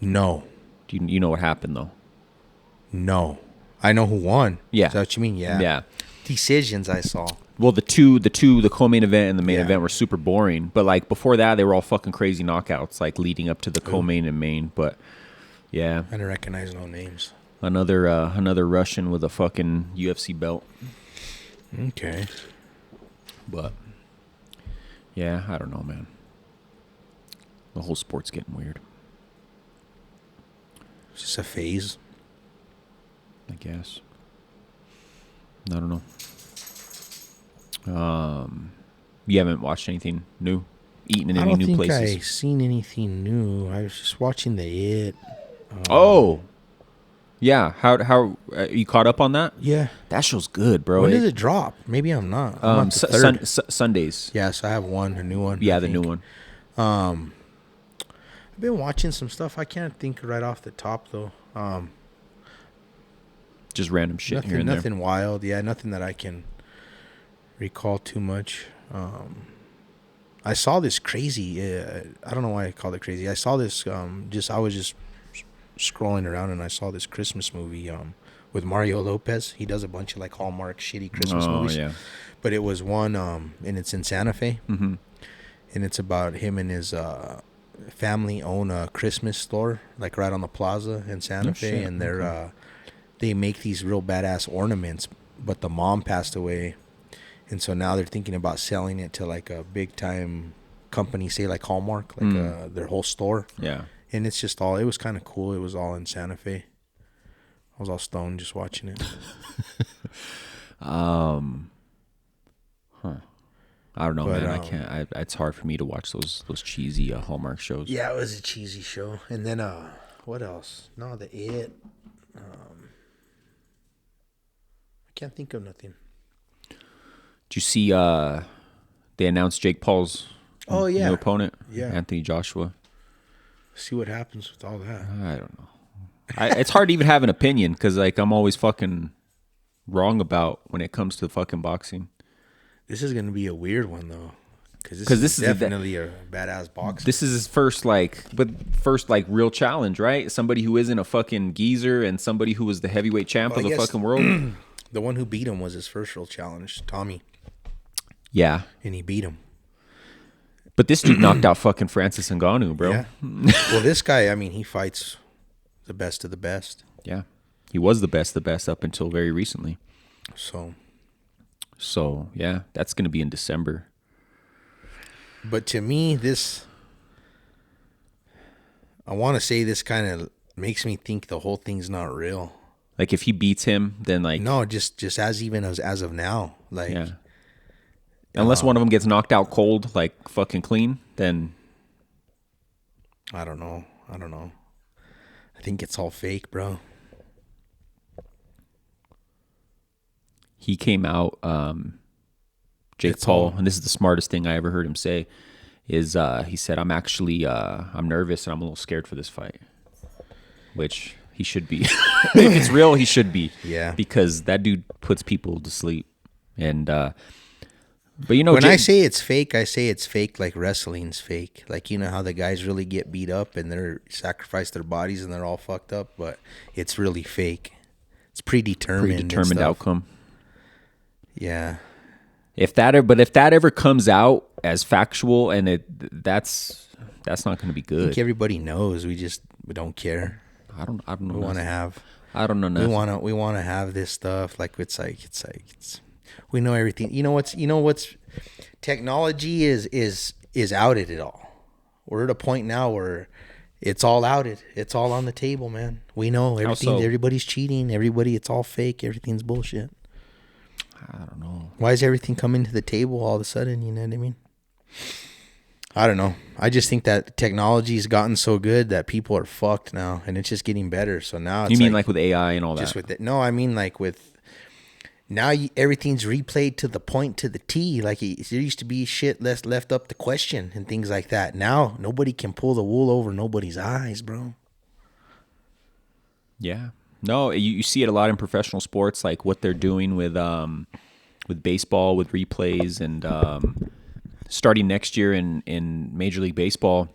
No. Do you know what happened though? No. I know who won. Yeah. Is that what you mean? Yeah. Yeah. Decisions I saw. Well, the co-main event and the main Yeah. event were super boring, but like before that, they were all fucking crazy knockouts, like leading up to the co-main and main. But yeah, I didn't recognize no names. another Russian with a fucking UFC belt. Okay. But yeah, I don't know, man. The whole sport's getting weird, It's just a phase. I guess. I don't know. You haven't watched anything new? Eaten in I any don't new think places? I seen anything new. I was just watching the It. Oh, yeah. How you caught up on that? Yeah. That show's good, bro. When does it drop? Maybe I'm not. I'm at the third. Sundays. Yes, I have one, a new one. Yeah, I the new think. one. I've been watching some stuff. I can't think right off the top though. Just random shit here and Nothing wild. Yeah, nothing that I can recall too much. I saw this crazy. I don't know why I called it crazy. I saw this. I was just scrolling around and I saw this Christmas movie. With Mario Lopez. He does a bunch of like Hallmark shitty Christmas there. Oh movies. yeah. But it was one. And it's in Santa Fe. Mm-hmm. And it's about him and his family own a Christmas store, like right on the plaza in Santa Oh, Fe, shit. and they make these real badass ornaments but the mom passed away, and so now they're thinking about selling it to like a big time company, say like Hallmark, like their whole store. Yeah. And it's just all. It was kind of cool. It was all in Santa Fe. I was all stoned just watching it. I don't know, But, man. I can't. It's hard for me to watch those cheesy Hallmark shows. Yeah, it was a cheesy show. And then what else? No, the It. I can't think of nothing. Did you see? They announced Jake Paul's new opponent. Yeah. Anthony Joshua. See what happens with all that. I don't know. It's hard to even have an opinion because like I'm always fucking wrong about when it comes to fucking boxing. This is gonna be a weird one though, because this is definitely a badass boxer. This is his first real challenge, right? Somebody who isn't a fucking geezer and somebody who was the heavyweight champ of the fucking world. The one who beat him was his first real challenge, Tommy. Yeah, and he beat him. But this dude knocked out fucking Francis Ngannou, bro. Yeah. Well, this guy, I mean, he fights the best of the best. Yeah, he was the best up until very recently. So yeah, that's gonna be in December. But to me, I want to say this kind of makes me think the whole thing's not real. Like if he beats him, then like no, just as of now, like yeah. Unless one of them gets knocked out cold, like fucking clean, then I don't know. I think it's all fake, bro. He came out, Jake Paul, and this is the smartest thing I ever heard him say, is he said, I'm nervous and I'm a little scared for this fight. Which he should be. If it's real, he should be. Yeah. Because that dude puts people to sleep. And, but you know, when I say it's fake, I say it's fake like wrestling's fake. Like, you know how the guys really get beat up and they're sacrifice their bodies and they're all fucked up, but it's really fake. It's predetermined outcome. Yeah. If that ever comes out as factual and that's not going to be good. I think everybody knows. We don't care. I don't know. We want to have. I don't know nothing. We want to have this stuff. Like it's we know everything. You know what's technology is outed it all. We're at a point now where it's all outed. It's all on the table, man. We know everything. So? Everybody's cheating. It's all fake. Everything's bullshit. I don't know. Why is everything coming to the table all of a sudden? You know what I mean? I don't know. I just think that technology's gotten so good that people are fucked now, and it's just getting better. So now it's you mean like with AI and all just that? With it? No, I mean like with now everything's replayed to the point, to the T. Like there used to be shit left up to question and things like that. Now nobody can pull the wool over nobody's eyes, bro. Yeah. No, you see it a lot in professional sports, like what they're doing with baseball, with replays, and starting next year in Major League Baseball,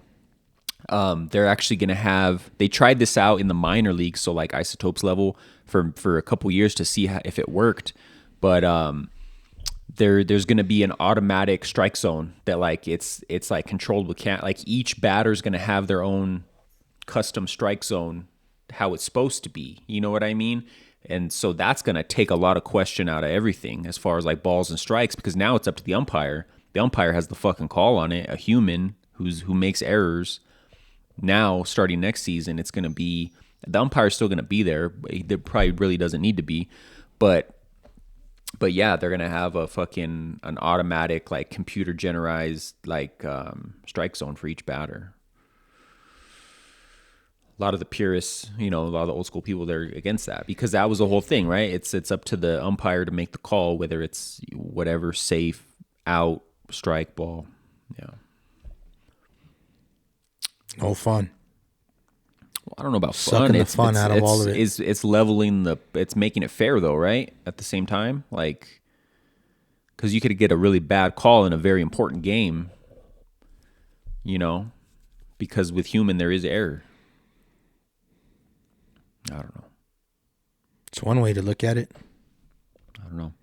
they're actually going to have. They tried this out in the minor leagues, so like isotopes level, for a couple years to see if it worked, but there's going to be an automatic strike zone that like it's like controlled with like each batter's going to have their own custom strike zone. How it's supposed to be, you know what I mean? And so that's going to take a lot of question out of everything as far as like balls and strikes, because now it's up to the umpire. The umpire has the fucking call on it. A human who makes errors. Now, starting next season, it's going to be the umpire's still going to be there. There probably really doesn't need to be, but yeah, they're going to have an automatic like computer generized like strike zone for each batter. A lot of the purists, a lot of the old school people, they're against that because that was the whole thing, right? It's up to the umpire to make the call, whether it's whatever, safe, out, strike, ball. Yeah. No fun. Well, I don't know about Sucking fun. the fun out of all of it. It's leveling it's making it fair though, right? At the same time, like, because you could get a really bad call in a very important game, because with human there is error. I don't know. It's one way to look at it. I don't know.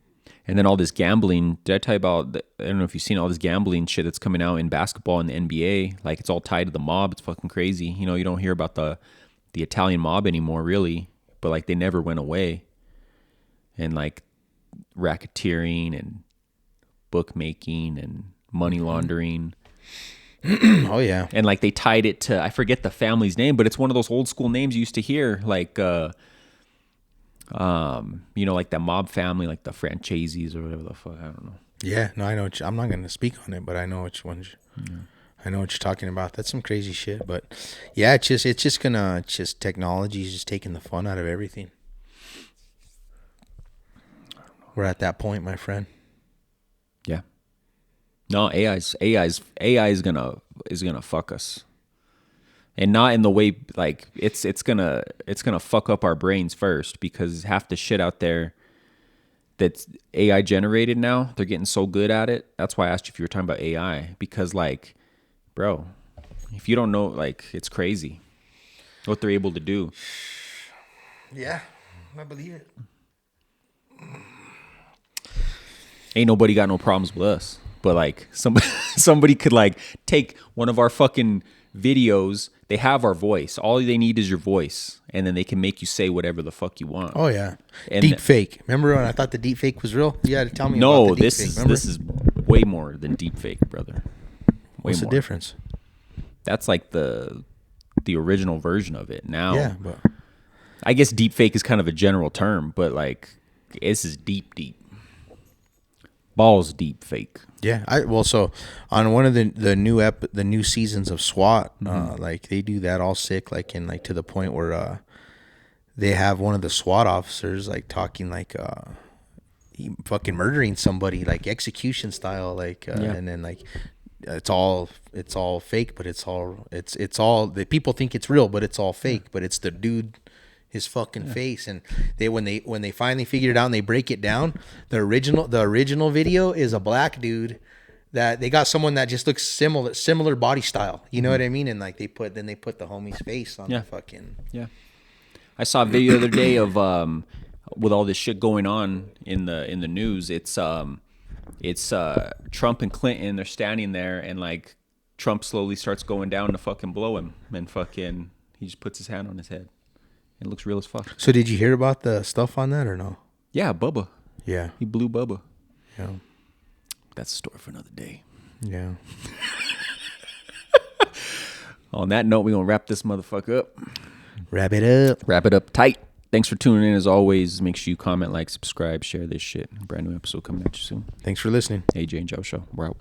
And then all this gambling. Did I tell you about? I don't know if you've seen all this gambling shit that's coming out in basketball and the NBA. Like it's all tied to the mob. It's fucking crazy. You don't hear about the Italian mob anymore, really. But like they never went away. And like racketeering and bookmaking and money laundering. Oh yeah. And like they tied it to, I forget the family's name, but it's one of those old school names you used to hear, like like that mob family, like the Francheses or whatever the fuck. I don't know. Yeah, no, I know. I'm not going to speak on it, but I know which ones. I know what you're talking about. That's some crazy shit, but yeah, it's just technology is just taking the fun out of everything. We're at that point, my friend. Yeah. No, AI is gonna fuck us, and not in the way like it's gonna fuck up our brains first, because half the shit out there that's AI generated now, they're getting so good at it. That's why I asked you if you were talking about AI, because like, bro, if you don't know, like, it's crazy what they're able to do. Yeah, I believe it. Ain't nobody got no problems with us. But like somebody could like take one of our fucking videos. They have our voice. All they need is your voice, and then they can make you say whatever the fuck you want. Oh yeah, And deep fake. Remember when I thought the deep fake was real? You had to tell me. No, about the this deep is fake, this is way more than deep fake, brother. What's the difference? That's like the original version of it. Now, Yeah, but I guess deep fake is kind of a general term, but like this is deep. Balls deep fake. yeah, so on one of the new seasons of SWAT, like they do that all sick, like in like to the point where they have one of the SWAT officers like talking like he fucking murdering somebody like execution style, like and then like it's all fake, but it's all the people think it's real, but it's all fake, but it's the dude, his fucking face. And they when they finally figured it out and they break it down, the original video is a black dude that they got someone that just looks similar body style, you know what I mean? And like they put the homie's face on the fucking I saw a video the other day of with all this shit going on in the news. It's Trump and Clinton. They're standing there, and like Trump slowly starts going down to fucking blow him, and fucking he just puts his hand on his head. It looks real as fuck. So did you hear about the stuff on that or no? Yeah, Bubba. Yeah, He blew Bubba. yeah, That's a story for another day. yeah. On that note, we're gonna wrap this motherfucker up. Wrap it up. Wrap it up tight. Thanks for tuning in. As always, make sure you comment, like, subscribe, share this shit. Brand new episode coming at you soon. Thanks for listening. AJ and Joe Show. We're out.